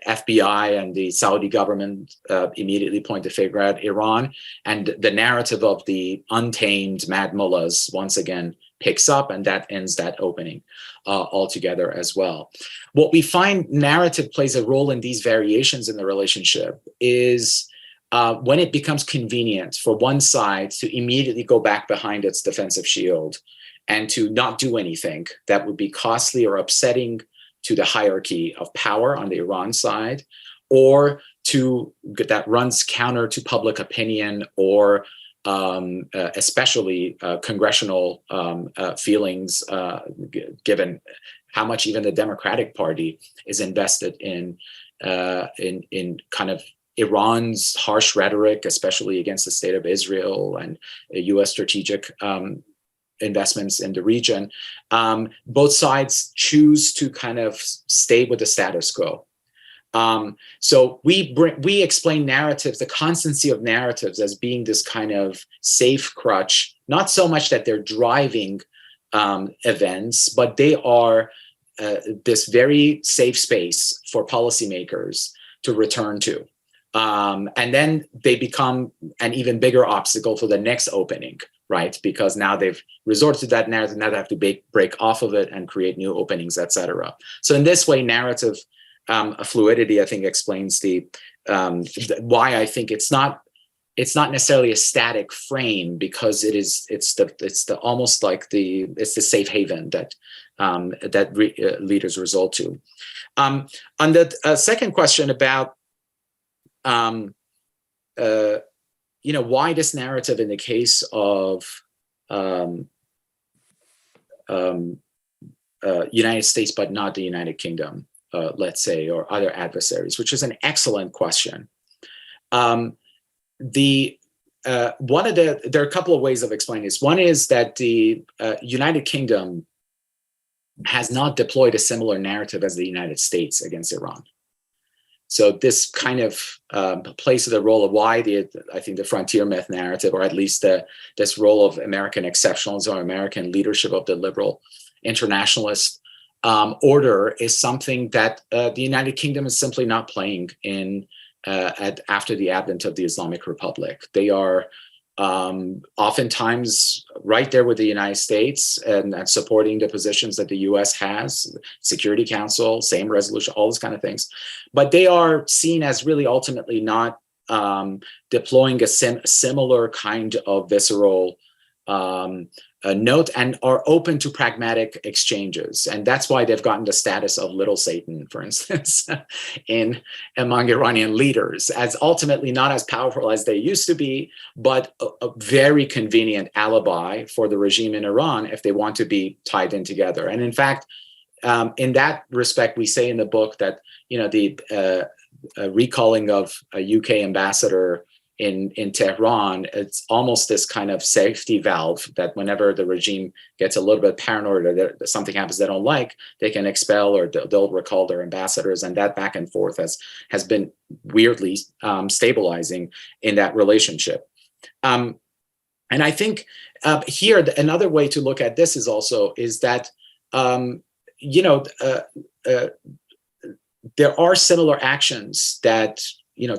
FBI and the Saudi government immediately point the finger at Iran, and the narrative of the untamed mad mullahs once again picks up, and that ends that opening altogether as well. What we find narrative plays a role in these variations in the relationship is when it becomes convenient for one side to immediately go back behind its defensive shield and to not do anything that would be costly or upsetting to the hierarchy of power on the Iran side, or that runs counter to public opinion or especially congressional feelings, given how much even the Democratic Party is invested in kind of Iran's harsh rhetoric, especially against the state of Israel and U.S. strategic investments in the region. Both sides choose to kind of stay with the status quo. So we explain narratives, the constancy of narratives, as being this kind of safe crutch, not so much that they're driving events, but they are this very safe space for policymakers to return to. And then they become an even bigger obstacle for the next opening, right? Because now they've resorted to that narrative, now they have to break off of it and create new openings, et cetera. So in this way, narrative fluidity, I think, explains why I think it's not necessarily a static frame, because it's the almost like it's the safe haven that leaders resort to. On the second question about why this narrative in the case of United States but not the United Kingdom, let's say, or other adversaries, which is an excellent question. There are a couple of ways of explaining this. One is that the United Kingdom has not deployed a similar narrative as the United States against Iran. So this kind of plays to the role of why I think the frontier myth narrative, or at least this role of American exceptionalism or American leadership of the liberal internationalist order is something that the United Kingdom is simply not playing in after the advent of the Islamic Republic. They are oftentimes right there with the United States and supporting the positions that the US has, Security Council, same resolution, all those kind of things. But they are seen as really ultimately not deploying a similar kind of visceral note, and are open to pragmatic exchanges. And that's why they've gotten the status of little Satan, for instance, among Iranian leaders, as ultimately not as powerful as they used to be, but a very convenient alibi for the regime in Iran if they want to be tied in together. And in fact, in that respect, we say in the book that, the recalling of a UK ambassador in Tehran, it's almost this kind of safety valve that whenever the regime gets a little bit paranoid or that something happens they don't like, they can expel or they'll recall their ambassadors. And that back and forth has been weirdly stabilizing in that relationship. And I think here, another way to look at this is that, there are similar actions that,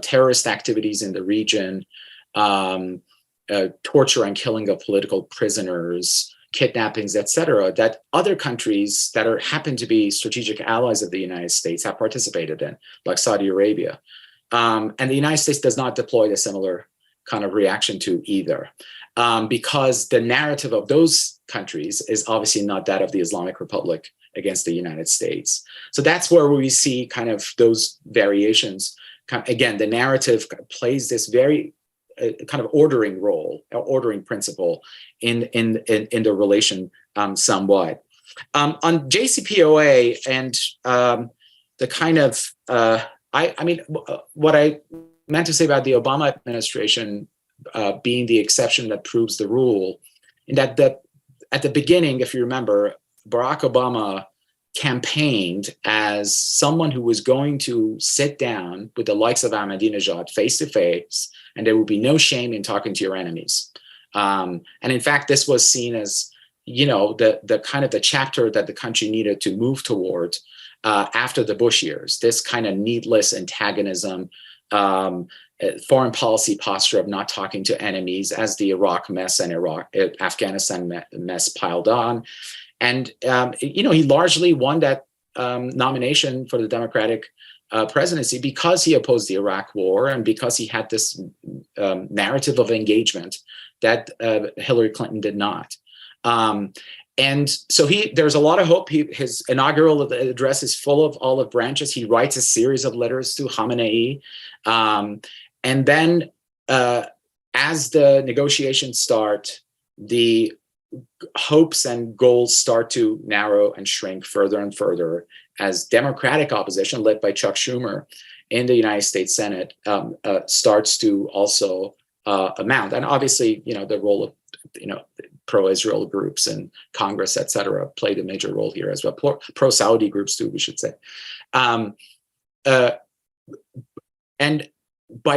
terrorist activities in the region, torture and killing of political prisoners, kidnappings, etc., that other countries that happen to be strategic allies of the United States have participated in, like Saudi Arabia. And the United States does not deploy a similar kind of reaction to either, because the narrative of those countries is obviously not that of the Islamic Republic against the United States. So that's where we see kind of those variations. Again, the narrative plays this very kind of ordering role, ordering principle in the relation somewhat. On JCPOA and the kind of, what I meant to say about the Obama administration being the exception that proves the rule, in that at the beginning, if you remember, Barack Obama campaigned as someone who was going to sit down with the likes of Ahmadinejad face to face, and there would be no shame in talking to your enemies. And in fact, this was seen as, the kind of the chapter that the country needed to move toward after the Bush years, this kind of needless antagonism, foreign policy posture of not talking to enemies as the Iraq mess and Afghanistan mess piled on. And, he largely won that nomination for the Democratic presidency because he opposed the Iraq war and because he had this narrative of engagement that Hillary Clinton did not. And so there's a lot of hope. His inaugural address is full of olive branches. He writes a series of letters to Khamenei. And then as the negotiations start, the hopes and goals start to narrow and shrink further and further as Democratic opposition, led by Chuck Schumer in the United States Senate, starts to also amount. And obviously, the role of, pro-Israel groups in Congress, et cetera, played a major role here as well. Pro-Saudi groups too, we should say. And by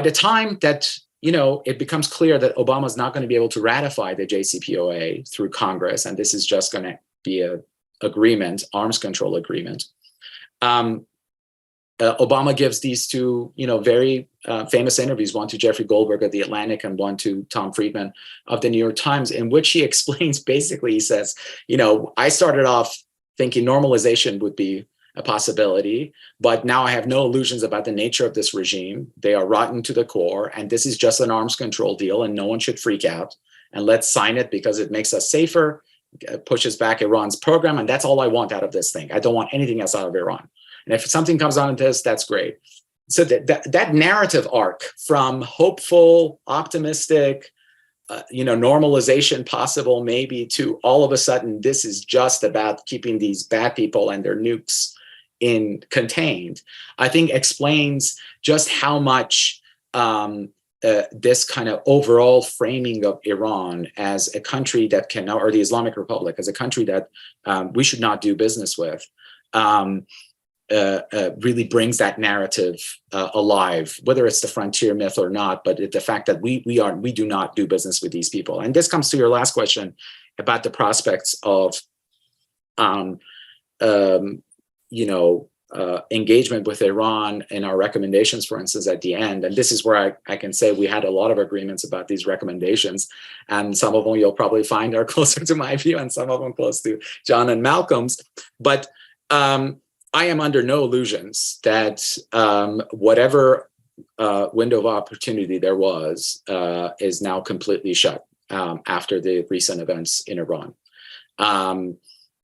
the time that it becomes clear that Obama is not going to be able to ratify the JCPOA through Congress, and this is just going to be an agreement, arms control agreement. Obama gives these two, very famous interviews, one to Jeffrey Goldberg of The Atlantic and one to Tom Friedman of the New York Times, in which he explains, basically, he says, I started off thinking normalization would be a possibility, but now I have no illusions about the nature of this regime. They are rotten to the core, and this is just an arms control deal, and no one should freak out. And let's sign it because it makes us safer, pushes back Iran's program, and that's all I want out of this thing. I don't want anything else out of Iran. And if something comes out of this, that's great. So that narrative arc from hopeful, optimistic, normalization possible maybe, to all of a sudden, this is just about keeping these bad people and their nukes contained, I think explains just how much this kind of overall framing of Iran as a country that cannot, or the Islamic Republic as a country that we should not do business with, really brings that narrative alive, whether it's the frontier myth or not, but the fact that we do not do business with these people. And this comes to your last question about the prospects of engagement with Iran in our recommendations, for instance, at the end. And this is where I can say we had a lot of agreements about these recommendations. And some of them you'll probably find are closer to my view and some of them close to John and Malcolm's. But I am under no illusions that whatever window of opportunity there was is now completely shut after the recent events in Iran.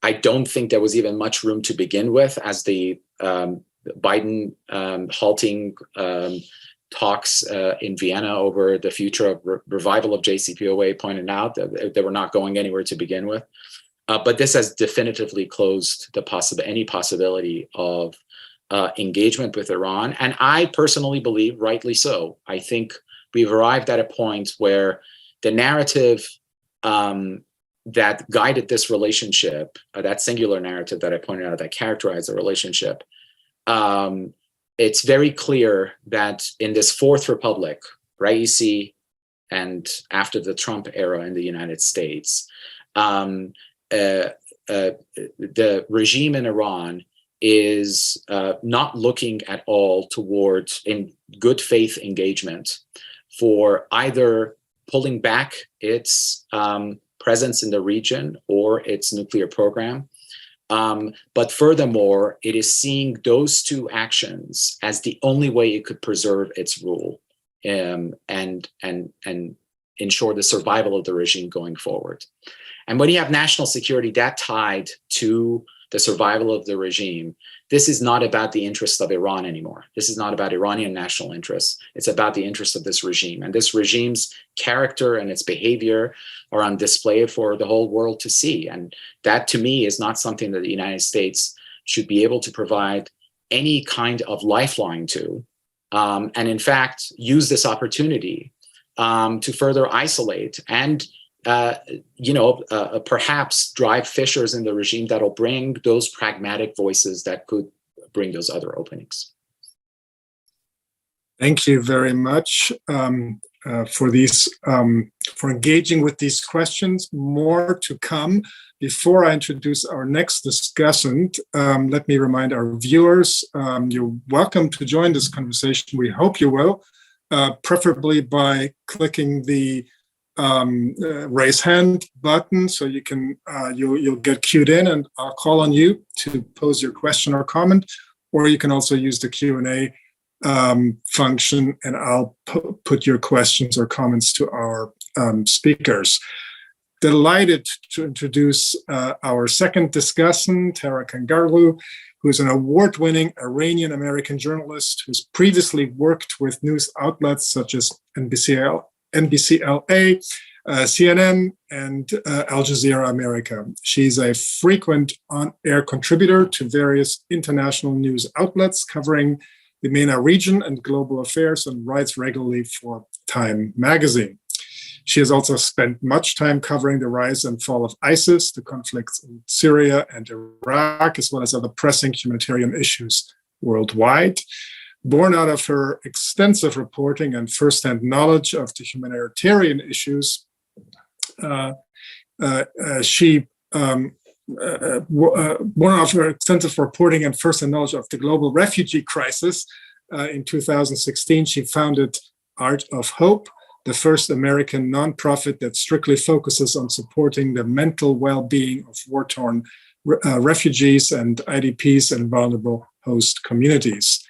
I don't think there was even much room to begin with, as the Biden halting talks in Vienna over the future of revival of JCPOA pointed out that they were not going anywhere to begin with. But this has definitively closed any possibility of engagement with Iran. And I personally believe, rightly so, I think we've arrived at a point where the narrative that guided this relationship, that singular narrative that I pointed out that characterized the relationship, it's very clear that in this Fourth Republic, Raisi, and after the Trump era in the United States, the regime in Iran is not looking at all towards in good faith engagement for either pulling back its presence in the region or its nuclear program. But furthermore, it is seeing those two actions as the only way it could preserve its rule and ensure the survival of the regime going forward. And when you have national security that tied to the survival of the regime, this is not about the interests of Iran anymore. This is not about Iranian national interests. It's about the interests of this regime. And this regime's character and its behavior are on display for the whole world to see. And that, to me, is not something that the United States should be able to provide any kind of lifeline to. And in fact, use this opportunity to further isolate and perhaps drive fissures in the regime that'll bring those pragmatic voices that could bring those other openings. Thank you very much for engaging with these questions. More to come. Before I introduce our next discussant, let me remind our viewers, you're welcome to join this conversation. We hope you will, preferably by clicking the raise hand button, so you can you'll get queued in, and I'll call on you to pose your question or comment, or you can also use the Q&A function, and I'll put your questions or comments to our speakers. Delighted to introduce our second discussant, Tara Kangarlou, who is an award-winning Iranian American journalist who's previously worked with news outlets such as NBCLA, CNN, and Al Jazeera America. She's a frequent on-air contributor to various international news outlets covering the MENA region and global affairs, and writes regularly for Time magazine. She has also spent much time covering the rise and fall of ISIS, the conflicts in Syria and Iraq, as well as other pressing humanitarian issues worldwide. Born out of her extensive reporting and firsthand knowledge of the humanitarian issues, born out of her extensive reporting and firsthand knowledge of the global refugee crisis, in 2016, she founded Art of Hope, the first American nonprofit that strictly focuses on supporting the mental well-being of war-torn refugees and IDPs and vulnerable host communities.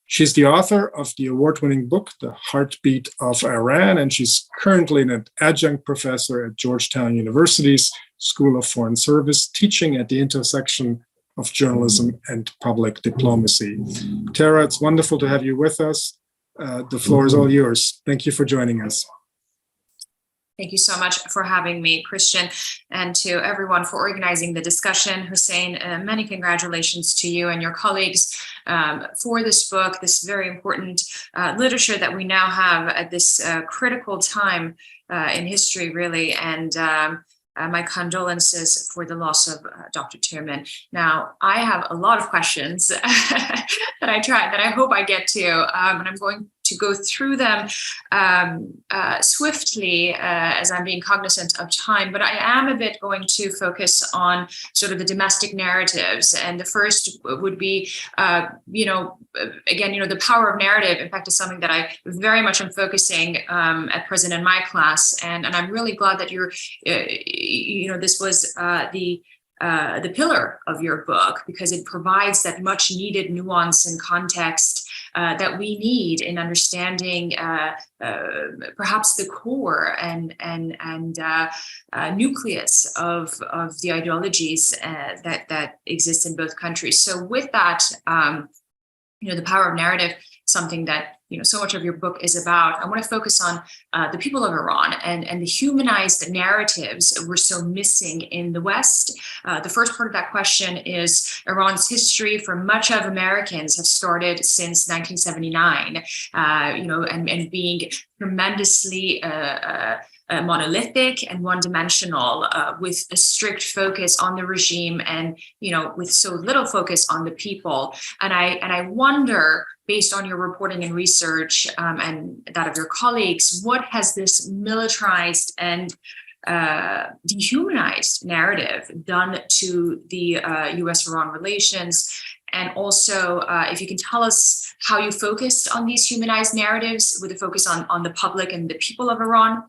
She's the author of the award-winning book, The Heartbeat of Iran, and she's currently an adjunct professor at Georgetown University's School of Foreign Service, teaching at the intersection of journalism and public diplomacy. Tara, it's wonderful to have you with us. The floor is all yours. Thank you for joining us. Thank you so much for having me, Christian, and to everyone for organizing the discussion. Hussein, many congratulations to you and your colleagues for this book, this very important literature that we now have at this critical time in history, really, and my condolences for the loss of Dr. Tierman. Now, I have a lot of questions that I hope I get to, and I'm going to go through them swiftly, as I'm being cognizant of time, but I am a bit going to focus on sort of the domestic narratives. And the first would be, again, the power of narrative, in fact, is something that I very much am focusing at present in my class. And I'm really glad that you're, this was the pillar of your book, because it provides that much needed nuance and context that we need in understanding perhaps the core and nucleus of the ideologies that exist in both countries. So with that, the power of narrative, something that so much of your book is about. I want to focus on the people of Iran and the humanized narratives we're so missing in the West. The first part of that question is Iran's history for much of Americans have started since 1979, and being tremendously monolithic and one-dimensional, with a strict focus on the regime and with so little focus on the people. And I wonder, based on your reporting and research and that of your colleagues, what has this militarized and dehumanized narrative done to the U.S.-Iran relations? And also, if you can tell us how you focused on these humanized narratives with a focus on the public and the people of Iran.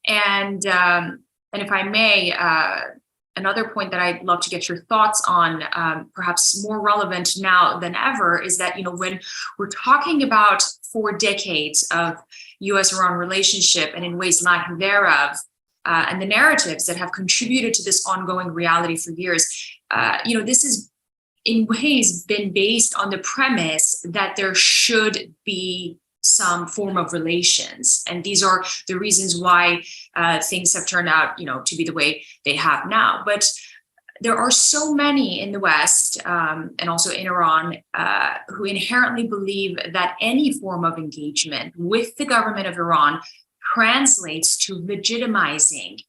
And if I may, another point that I'd love to get your thoughts on, perhaps more relevant now than ever, is that, when we're talking about 4 decades of U.S.-Iran relationship and in ways lack thereof, and the narratives that have contributed to this ongoing reality for years, this has in ways been based on the premise that there should be some form of relations. And these are the reasons why things have turned out, to be the way they have now. But there are so many in the West and also in Iran who inherently believe that any form of engagement with the government of Iran translates to legitimizing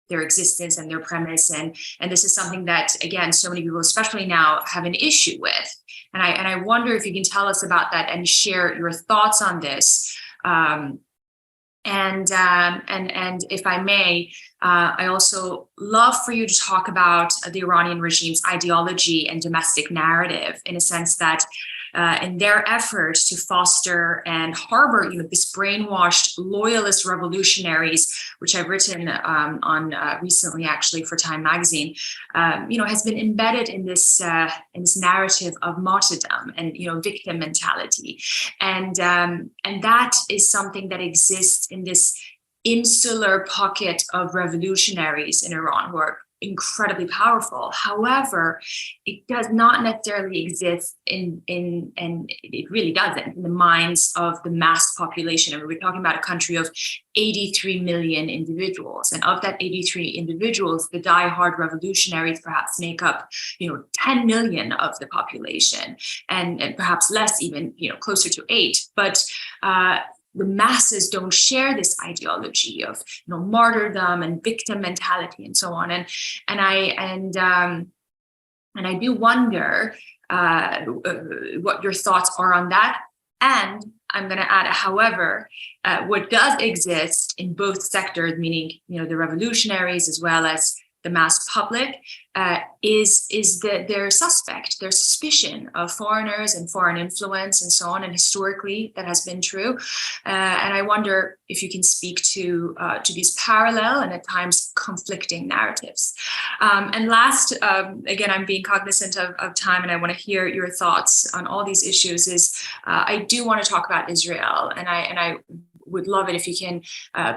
their existence and their premise. And this is something that, again, so many people, especially now, have an issue with. And I wonder if you can tell us about that and share your thoughts on this. And if I may, I also love for you to talk about the Iranian regime's ideology and domestic narrative, in a sense that in their efforts to foster and harbor, this brainwashed loyalist revolutionaries, which I've written on recently, actually, for Time magazine, has been embedded in this narrative of martyrdom and victim mentality, and that is something that exists in this insular pocket of revolutionaries in Iran who are incredibly powerful. However, it does not necessarily exist and it really doesn't, in the minds of the mass population. I mean, we're talking about a country of 83 million individuals. And of that 83 individuals, the diehard revolutionaries perhaps make up, 10 million of the population, and perhaps less, even, closer to 8. But the masses don't share this ideology of martyrdom and victim mentality and so on. And I do wonder what your thoughts are on that. And I'm going to add, however, what does exist in both sectors, meaning the revolutionaries as well as the mass public, is their suspicion of foreigners and foreign influence and so on. And historically, that has been true. And I wonder if you can speak to these parallel and at times conflicting narratives. And last, again, I'm being cognizant of time, and I want to hear your thoughts on all these issues. Is I do want to talk about Israel, and I would love it if you can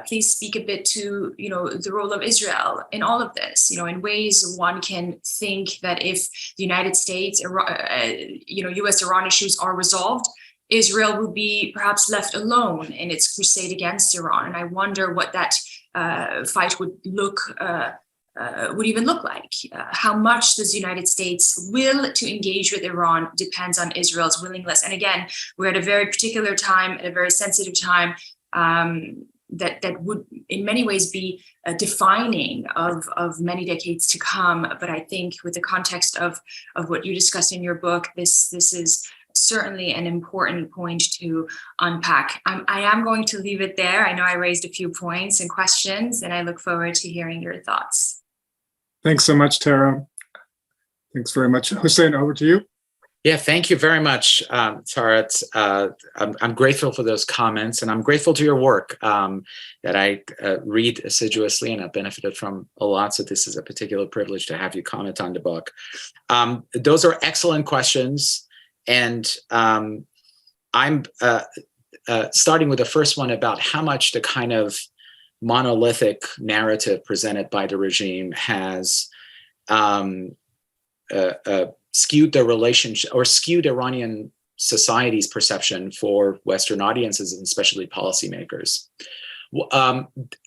please speak a bit to the role of Israel in all of this. In ways one can think that if the United States, U.S.-Iran issues are resolved, Israel will be perhaps left alone in its crusade against Iran. And I wonder what that fight would even look like. How much does the United States will to engage with Iran depends on Israel's willingness. And again, we're at a very particular time, at a very sensitive time, that would in many ways be defining of many decades to come. But I think with the context of what you discussed in your book, this is certainly an important point to unpack. I am going to leave it there. I know I raised a few points and questions, and I look forward to hearing your thoughts. Thanks so much, Tara. Thanks very much. Hussein, over to you. Yeah, thank you very much, Tara. I'm grateful for those comments, and I'm grateful to your work that I read assiduously, and I've benefited from a lot. So this is a particular privilege to have you comment on the book. Those are excellent questions, and I'm starting with the first one about how much the kind of monolithic narrative presented by the regime has skewed the relationship or skewed Iranian society's perception for Western audiences and especially policymakers.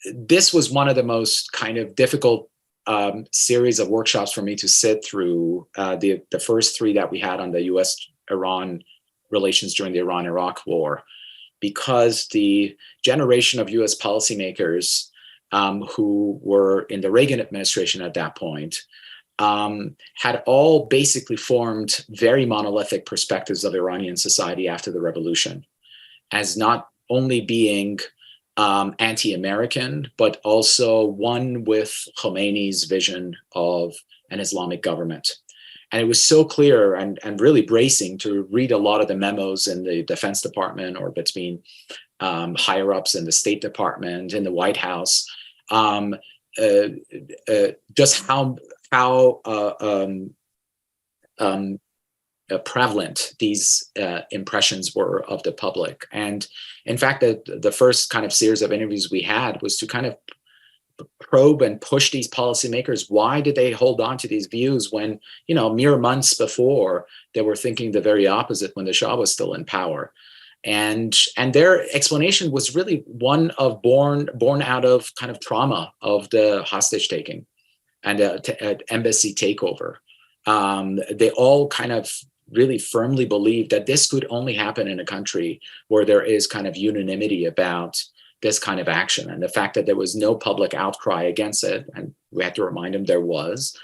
This was one of the most kind of difficult series of workshops for me to sit through, the first three that we had on the US-Iran relations during the Iran-Iraq war, because the generation of US policymakers who were in the Reagan administration at that point had all basically formed very monolithic perspectives of Iranian society after the revolution, as not only being anti-American, but also one with Khomeini's vision of an Islamic government. And it was so clear and really bracing to read a lot of the memos in the Defense Department or between higher ups in the State Department, in the White House, just how prevalent these impressions were of the public. And in fact, the first kind of series of interviews we had was to kind of probe and push these policymakers. Why did they hold on to these views when, mere months before they were thinking the very opposite when the Shah was still in power? And their explanation was really one of born out of kind of trauma of the hostage taking and embassy takeover. They all kind of really firmly believed that this could only happen in a country where there is kind of unanimity about this kind of action. And the fact that there was no public outcry against it, and we had to remind them there was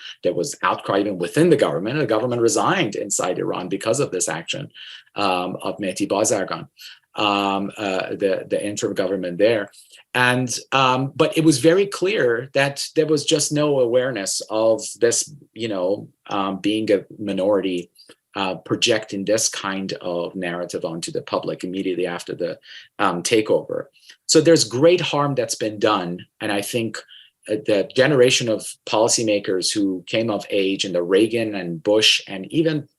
outcry even within the government. The government resigned inside Iran because of this action of Mehdi Bazargan, the interim government there. And but it was very clear that there was just no awareness of this, being a minority, projecting this kind of narrative onto the public immediately after the takeover. So there's great harm that's been done. And I think the generation of policymakers who came of age in the Reagan and Bush and even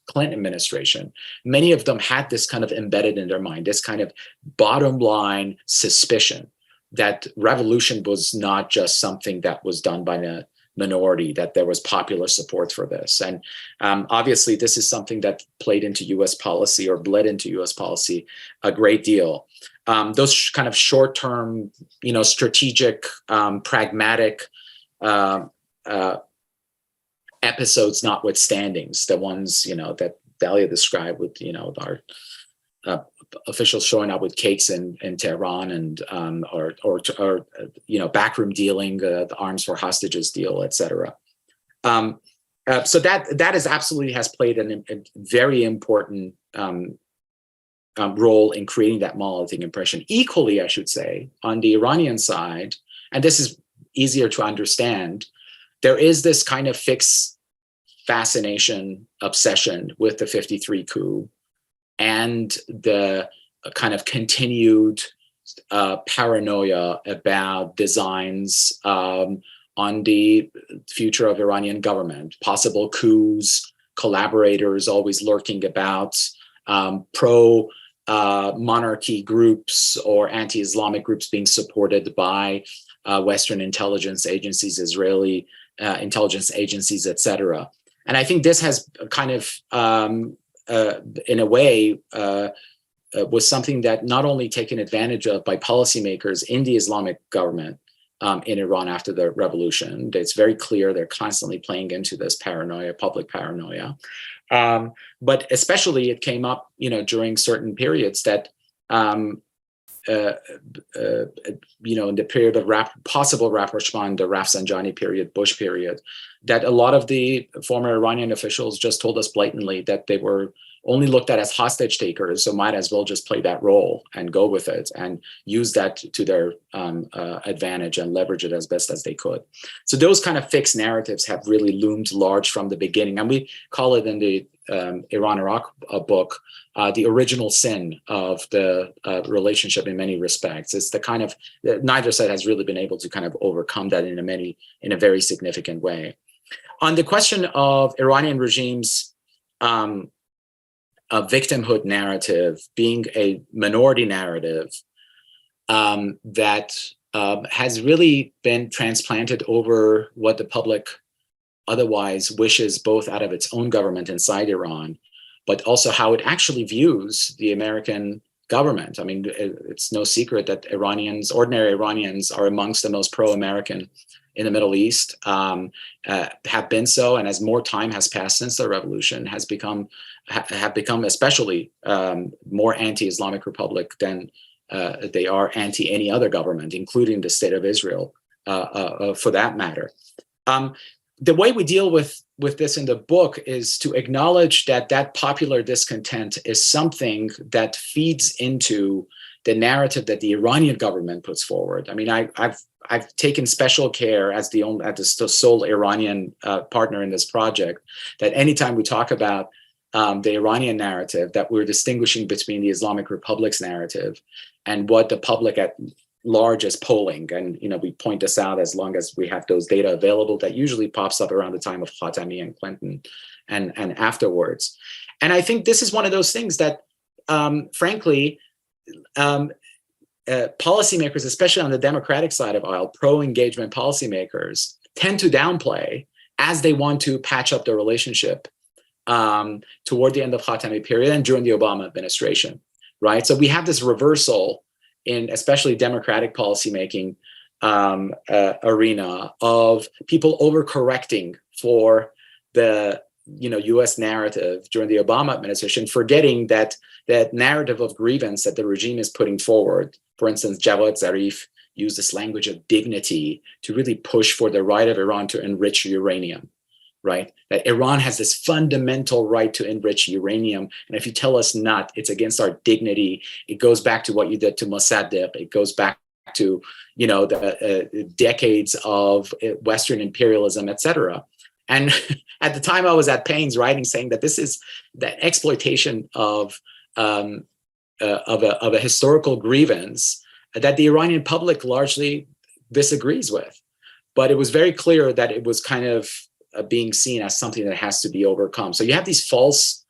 Clinton administration, many of them had this kind of embedded in their mind, this kind of bottom line suspicion that revolution was not just something that was done by a minority, that there was popular support for this. And obviously, this is something that played into US policy or bled into US policy a great deal. Those kind of short-term, strategic, pragmatic episodes notwithstanding, the ones, that Dalia described with, our officials showing up with cakes in Tehran and or backroom dealing, the arms for hostages deal, etc. So that is absolutely has played a very important role in creating that monolithic impression. Equally, I should say, on the Iranian side, and this is easier to understand, there is this kind of fixed fascination, obsession with the 53 coup and the kind of continued paranoia about designs on the future of Iranian government, possible coups, collaborators always lurking about, pro-monarchy groups or anti-Islamic groups being supported by Western intelligence agencies, Israeli intelligence agencies, etc. And I think this has kind of, in a way, was something that not only taken advantage of by policymakers in the Islamic government in Iran after the revolution. It's very clear they're constantly playing into this paranoia, public paranoia. But especially it came up, during certain periods that, in the period of possible rapprochement, the Rafsanjani period, Bush period, that a lot of the former Iranian officials just told us blatantly that they were only looked at as hostage takers, so might as well just play that role and go with it and use that to their advantage and leverage it as best as they could. So those kind of fixed narratives have really loomed large from the beginning. And we call it in the Iran-Iraq book, the original sin of the relationship in many respects. It's the kind of, neither side has really been able to kind of overcome that in a very significant way. On the question of Iranian regime's victimhood narrative being a minority narrative that has really been transplanted over what the public otherwise wishes, both out of its own government inside Iran, but also how it actually views the American government. I mean, it's no secret that ordinary Iranians are amongst the most pro-American in the Middle East, have been so, and as more time has passed since the revolution, have become especially more anti-Islamic Republic than they are anti any other government, including the State of Israel, for that matter. The way we deal with this in the book is to acknowledge that popular discontent is something that feeds into the narrative that the Iranian government puts forward. I mean, I've taken special care as the sole Iranian partner in this project, that anytime we talk about the Iranian narrative, that we're distinguishing between the Islamic Republic's narrative and what the public at large is polling. And, we point this out as long as we have those data available. That usually pops up around the time of Khatami and Clinton and afterwards. And I think this is one of those things that, frankly, policymakers, especially on the Democratic side of aisle, pro-engagement policymakers, tend to downplay as they want to patch up the relationship toward the end of Khatami period and during the Obama administration, right? So we have this reversal in especially Democratic policymaking arena of people overcorrecting for the U.S. narrative during the Obama administration, forgetting that narrative of grievance that the regime is putting forward. For instance, Jawad Zarif used this language of dignity to really push for the right of Iran to enrich uranium, right? That Iran has this fundamental right to enrich uranium. And if you tell us not, it's against our dignity. It goes back to what you did to Mossadegh. It goes back to, the decades of Western imperialism, et cetera. And at the time I was at pains writing, saying that this is the exploitation of a historical grievance that the Iranian public largely disagrees with. But it was very clear that it was kind of being seen as something that has to be overcome. So you have these false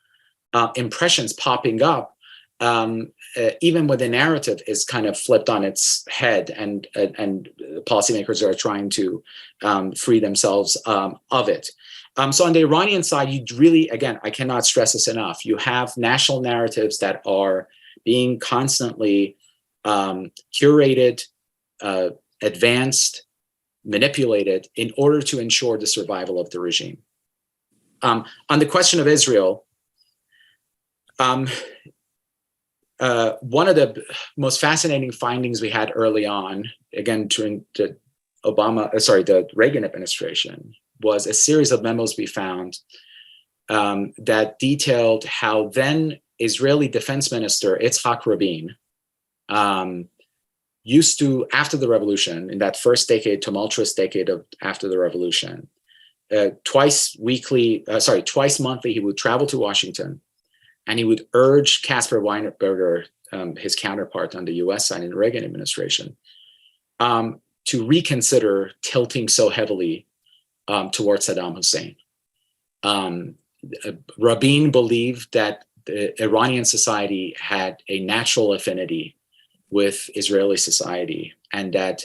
impressions popping up, even when the narrative is kind of flipped on its head, and policymakers are trying to free themselves of it. So on the Iranian side, you really, again, I cannot stress this enough, you have national narratives that are being constantly curated, advanced, manipulated in order to ensure the survival of the regime. On the question of Israel, one of the most fascinating findings we had early on, again, during the Reagan administration, was a series of memos we found that detailed how then Israeli Defense Minister Yitzhak Rabin used to, after the revolution, in that first decade, tumultuous decade after the revolution, twice monthly, he would travel to Washington, and he would urge Caspar Weinberger, his counterpart on the US side in the Reagan administration, to reconsider tilting so heavily towards Saddam Hussein. Rabin believed that the Iranian society had a natural affinity with Israeli society, and that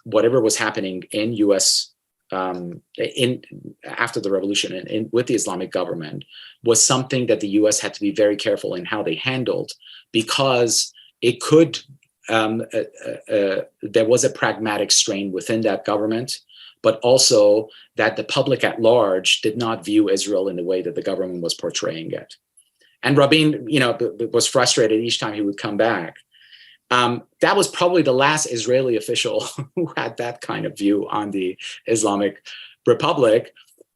whatever was happening in US after the revolution and with the Islamic government was something that the US had to be very careful in how they handled, because it could, there was a pragmatic strain within that government, but also that the public at large did not view Israel in the way that the government was portraying it. And Rabin, was frustrated each time he would come back. That was probably the last Israeli official who had that kind of view on the Islamic Republic.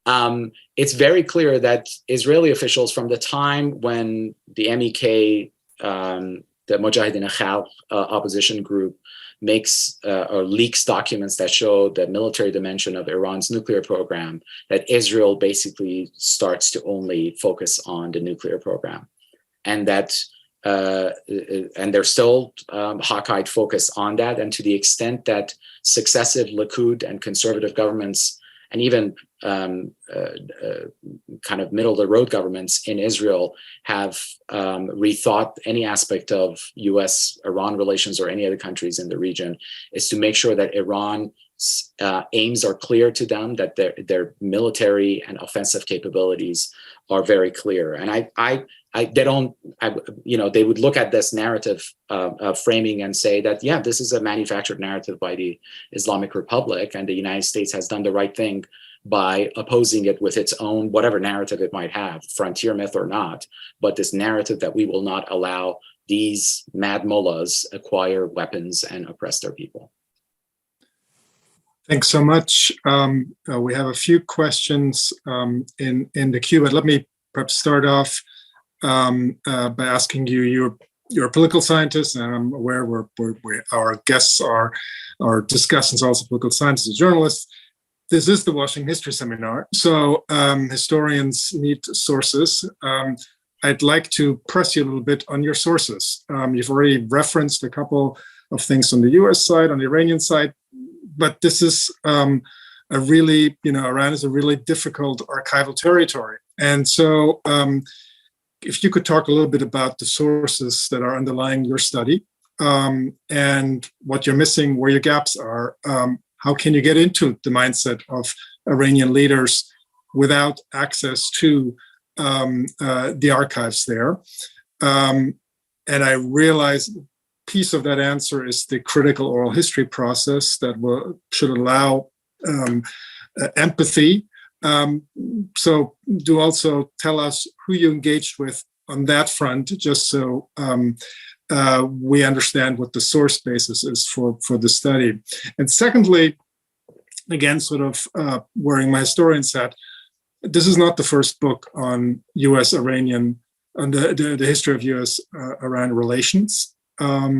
it's very clear that Israeli officials, from the time when the MEK, the Mujahideen Khalq opposition group, makes or leaks documents that show the military dimension of Iran's nuclear program, that Israel basically starts to only focus on the nuclear program, and that and they're still hawk-eyed focus on that. And to the extent that successive Likud and conservative governments, and even kind of middle-of-the-road governments in Israel, have rethought any aspect of U.S.-Iran relations or any other countries in the region, is to make sure that Iran's aims are clear to them, that their military and offensive capabilities are very clear. And they would look at this narrative framing and say that, yeah, this is a manufactured narrative by the Islamic Republic, and the United States has done the right thing by opposing it with its own, whatever narrative it might have, frontier myth or not, but this narrative that we will not allow these mad mullahs acquire weapons and oppress their people. Thanks so much. We have a few questions in the queue, but let me perhaps start off by asking you, you're a political scientist, and I'm aware our guests are discussants, also political scientists and journalists. This is the Washington History Seminar, so historians need sources. I'd like to press you a little bit on your sources. You've already referenced a couple of things on the US side, on the Iranian side, but this is Iran is a really difficult archival territory. And so if you could talk a little bit about the sources that are underlying your study, and what you're missing, where your gaps are, how can you get into the mindset of Iranian leaders without access to the archives there? And I realize piece of that answer is the critical oral history process that should allow empathy. So do also tell us who you engaged with on that front, just so we understand what the source basis is for the study. And secondly, again, sort of wearing my historian's hat, this is not the first book on U.S.-Iranian, on the history of U.S.-Iran relations. How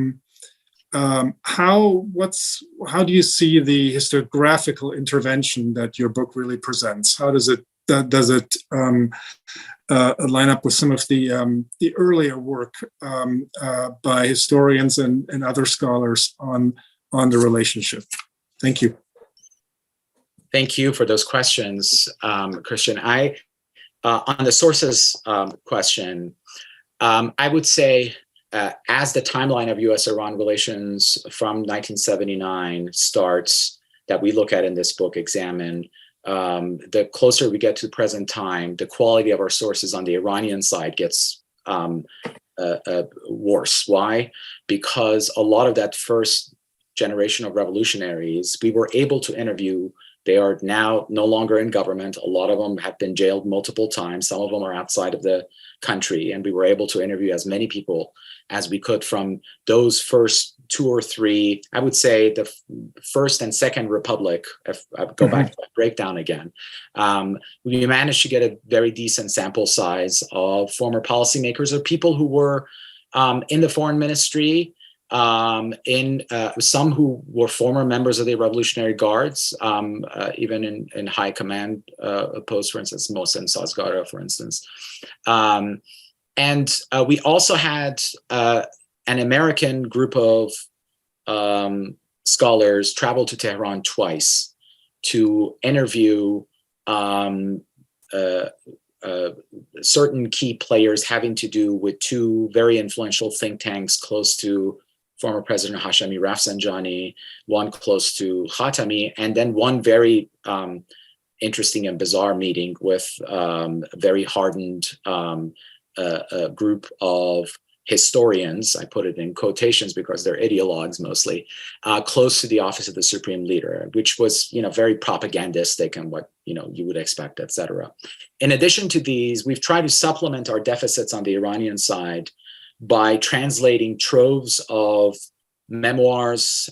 do you see the historiographical intervention that your book really presents? How does it line up with some of the earlier work by historians and other scholars on the relationship? Thank you. Thank you for those questions, Christian. On the sources question, I would say, as the timeline of U.S.-Iran relations from 1979 starts, that we look at in this book, examine, the closer we get to the present time, the quality of our sources on the Iranian side gets worse. Why? Because a lot of that first generation of revolutionaries, we were able to interview. They are now no longer in government. A lot of them have been jailed multiple times. Some of them are outside of the country. And we were able to interview as many people as we could from those first two or three, I would say the first and second republic, if I go back to that breakdown again. We managed to get a very decent sample size of former policymakers or people who were in the foreign ministry, some who were former members of the Revolutionary Guards, even in high command posts, for instance, Mohsen Sazgara, for instance. And we also had an American group of scholars travel to Tehran twice to interview certain key players having to do with two very influential think tanks close to former President Hashemi Rafsanjani, one close to Khatami, and then one very interesting and bizarre meeting with a very hardened group of historians, I put it in quotations because they're ideologues mostly, close to the office of the supreme leader, which was, very propagandistic and what, you would expect, et cetera. In addition to these, we've tried to supplement our deficits on the Iranian side by translating troves of memoirs,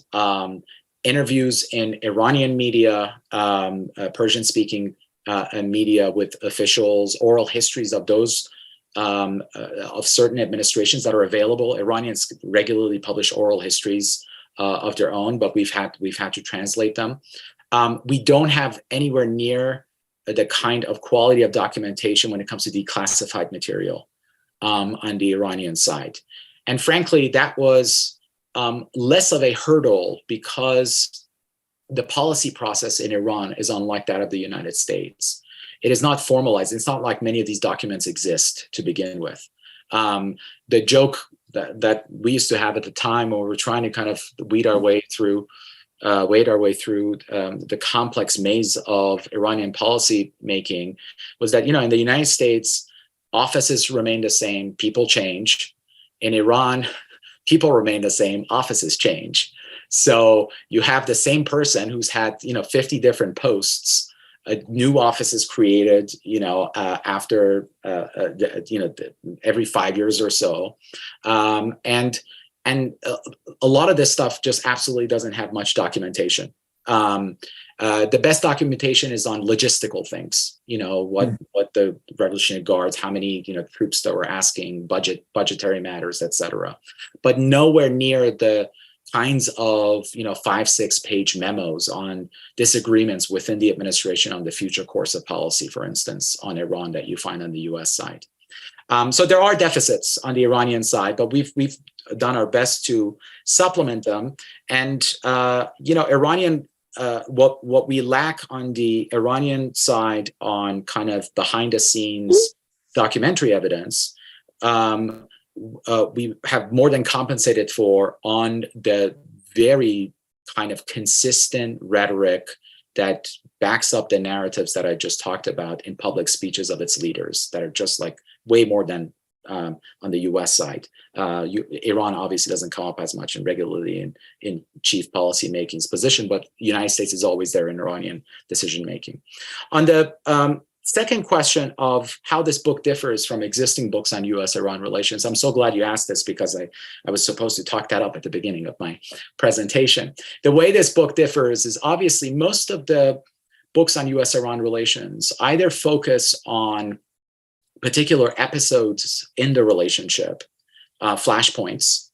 interviews in Iranian media, Persian-speaking media with officials, oral histories of those of certain administrations that are available. Iranians regularly publish oral histories of their own, but we've had to translate them. We don't have anywhere near the kind of quality of documentation when it comes to declassified material on the Iranian side. And frankly, that was less of a hurdle because the policy process in Iran is unlike that of the United States. It is not formalized. It's not like many of these documents exist to begin with. The joke that we used to have at the time when we were trying to kind of wade our way through the complex maze of Iranian policy making was that, in the United States, offices remain the same, people change. In Iran, people remain the same, offices change. So you have the same person who's had 50 different posts. A new office is created, after every 5 years or so, and a lot of this stuff just absolutely doesn't have much documentation. The best documentation is on logistical things, what the Revolutionary Guards, how many troops that were asking, budgetary matters, etc. But nowhere near the kinds of 5-6 page memos on disagreements within the administration on the future course of policy, for instance, on Iran that you find on the U.S. side. So there are deficits on the Iranian side, but we've done our best to supplement them. And Iranian, what we lack on the Iranian side on kind of behind the scenes documentary evidence, we have more than compensated for on the very kind of consistent rhetoric that backs up the narratives that I just talked about in public speeches of its leaders that are just like way more than on the US side. Iran obviously doesn't come up as much and regularly in chief policy making's position, but the United States is always there in Iranian decision making. On the second question of how this book differs from existing books on US-Iran relations, I'm so glad you asked this because I was supposed to talk that up at the beginning of my presentation. The way this book differs is obviously most of the books on US-Iran relations either focus on particular episodes in the relationship, flashpoints,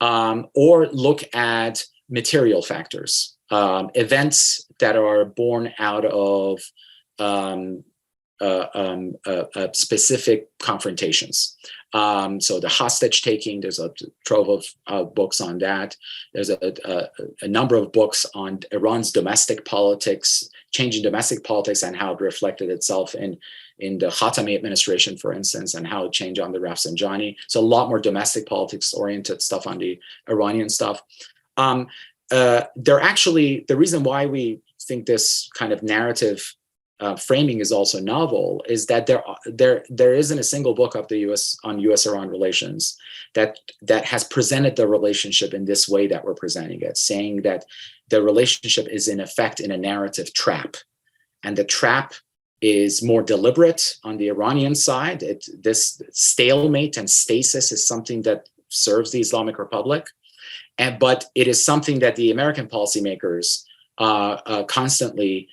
or look at material factors, events that are born out of specific confrontations. So the hostage taking, there's a trove of books on that. There's a number of books on Iran's domestic politics, changing domestic politics and how it reflected itself in the Khatami administration, for instance, and how it changed on the Rafsanjani. So a lot more domestic politics oriented stuff on the Iranian stuff. They're actually, the reason why we think this kind of narrative framing is also novel is that there isn't a single book of the US-Iran relations that has presented the relationship in this way that we're presenting it, saying that the relationship is in effect in a narrative trap, and the trap is more deliberate on the Iranian side. This stalemate and stasis is something that serves the Islamic Republic, but it is something that the American policymakers constantly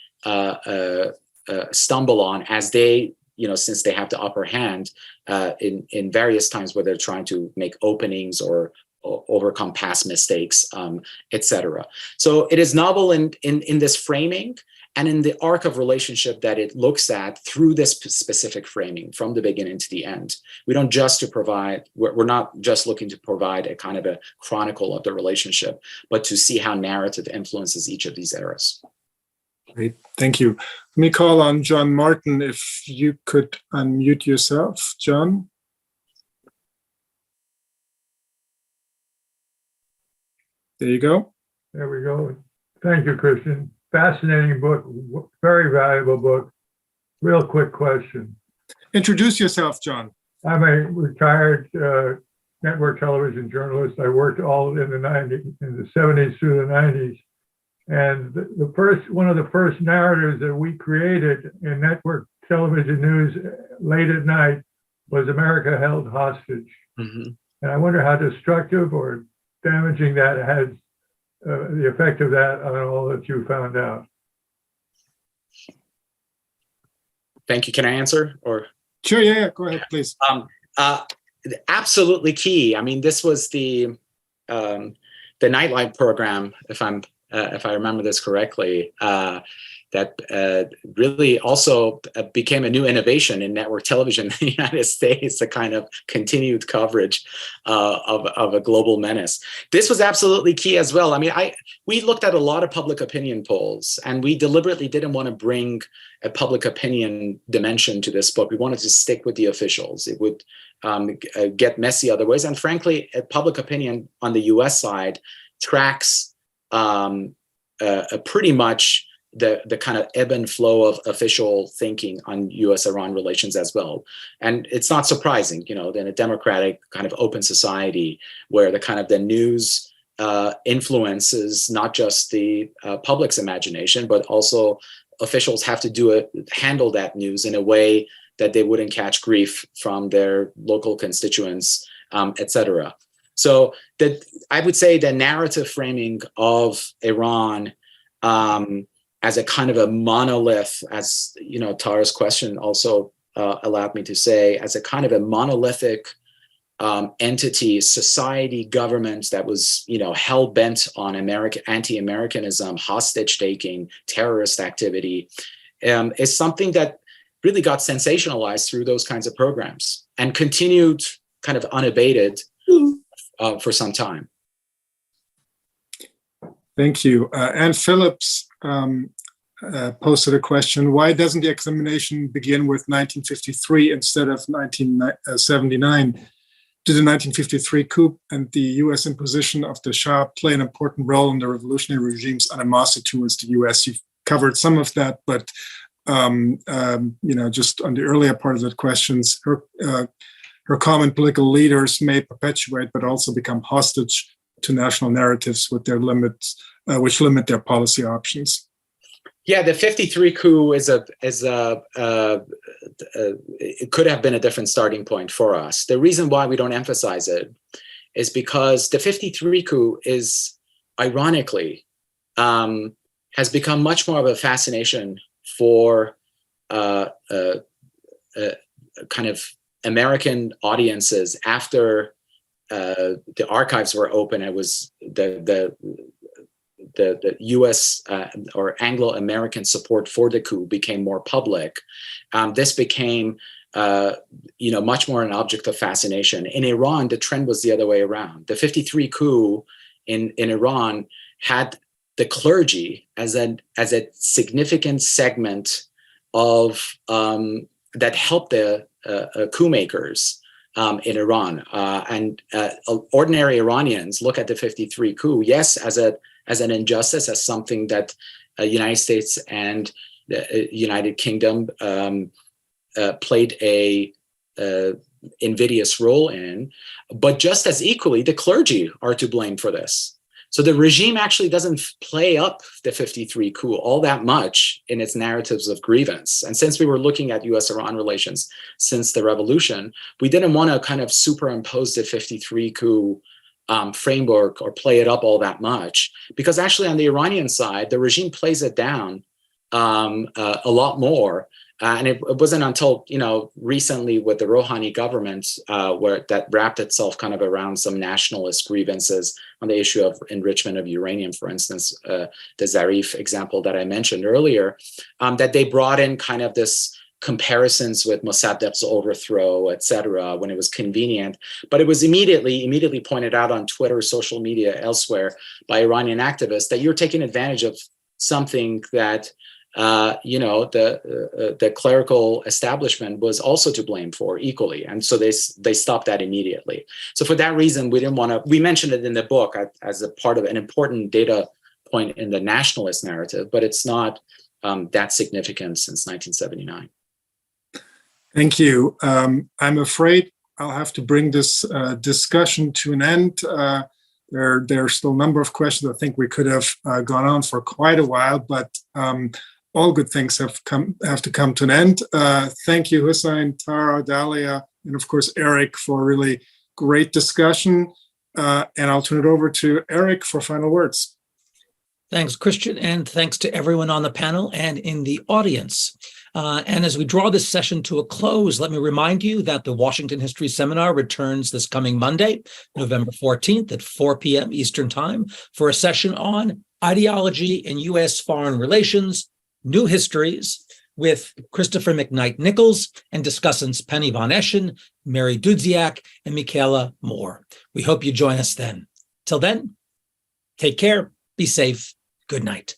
stumble on as they, since they have the upper hand in various times where they're trying to make openings or overcome past mistakes, etc. So it is novel in this framing and in the arc of relationship that it looks at through this specific framing from the beginning to the end. We're not just looking to provide a kind of a chronicle of the relationship, but to see how narrative influences each of these eras. Great, thank you. Let me call on John Martin, if you could unmute yourself, John. There you go. There we go. Thank you, Christian. Fascinating book, very valuable book. Real quick question. Introduce yourself, John. I'm a retired network television journalist. I worked all in the 70s through the 90s. And one of the first narratives that we created in network television news late at night was America held hostage. Mm-hmm. And I wonder how destructive or damaging that has the effect of that on all that you found out. Thank you. Can I answer or? Sure, yeah, go ahead, please. Absolutely key. I mean, this was the Nightlight program, if I remember this correctly, that really also became a new innovation in network television in the United States, the kind of continued coverage of a global menace. This was absolutely key as well. I mean, we looked at a lot of public opinion polls, and we deliberately didn't want to bring a public opinion dimension to this book. We wanted to stick with the officials. It would get messy otherwise. And frankly, public opinion on the US side tracks pretty much the kind of ebb and flow of official thinking on US-Iran relations as well. And it's not surprising, you know, in a democratic kind of open society where the kind of the news influences not just the public's imagination, but also officials have to handle that news in a way that they wouldn't catch grief from their local constituents, et cetera. So I would say the narrative framing of Iran as a kind of a monolith, as you know, Tara's question also allowed me to say, as a kind of a monolithic entity, society, government that was, you know, hell bent on anti-Americanism, hostage taking, terrorist activity, is something that really got sensationalized through those kinds of programs and continued kind of unabated for some time. Thank you. Ann Phillips posted a question: why doesn't the examination begin with 1953 instead of 1979? Did the 1953 coup and the US imposition of the Shah play an important role in the revolutionary regime's animosity towards the US? You've covered some of that, but you know, just on the earlier part of the questions, her comment: political leaders may perpetuate but also become hostage to national narratives with their limits, which limit their policy options. Yeah, the 53 coup it could have been a different starting point for us. The reason why we don't emphasize it is because the 53 coup is, ironically, has become much more of a fascination for kind of American audiences after the archives were open. It was the U.S. Or Anglo-American support for the coup became more public. This became, you know, much more an object of fascination. In Iran, the trend was the other way around. The 53 coup in Iran had the clergy as a significant segment of that helped the coup makers in Iran, and ordinary Iranians look at the 53 coup, yes, as an injustice, as something that the United States and the United Kingdom played a invidious role in, but just as equally, the clergy are to blame for this. So the regime actually doesn't play up the 53 coup all that much in its narratives of grievance. And since we were looking at US-Iran relations since the revolution, we didn't want to kind of superimpose the 53 coup framework or play it up all that much, because actually on the Iranian side, the regime plays it down a lot more. And it wasn't until, you know, recently with the Rouhani government where that wrapped itself kind of around some nationalist grievances on the issue of enrichment of uranium, for instance, the Zarif example that I mentioned earlier, that they brought in kind of this comparisons with Mossadegh's overthrow, et cetera, when it was convenient. But it was immediately pointed out on Twitter, social media, elsewhere by Iranian activists that you're taking advantage of something that you know, the clerical establishment was also to blame for equally. And so they stopped that immediately. So for that reason, we didn't want to, we mentioned it in the book as a part of an important data point in the nationalist narrative, but it's not that significant since 1979. Thank you. I'm afraid I'll have to bring this discussion to an end. There are still a number of questions. I think we could have gone on for quite a while, but all good things have to come to an end. Thank you, Hussein, Tara, Dalia, and of course, Eric, for a really great discussion. And I'll turn it over to Eric for final words. Thanks, Christian, and thanks to everyone on the panel and in the audience. And as we draw this session to a close, let me remind you that the Washington History Seminar returns this coming Monday, November 14th at 4 p.m. Eastern Time for a session on ideology in U.S. foreign relations, new histories, with Christopher McKnight-Nichols and discussants Penny von Eschen, Mary Dudziak, and Michaela Moore. We hope you join us then. Till then, take care, be safe, good night.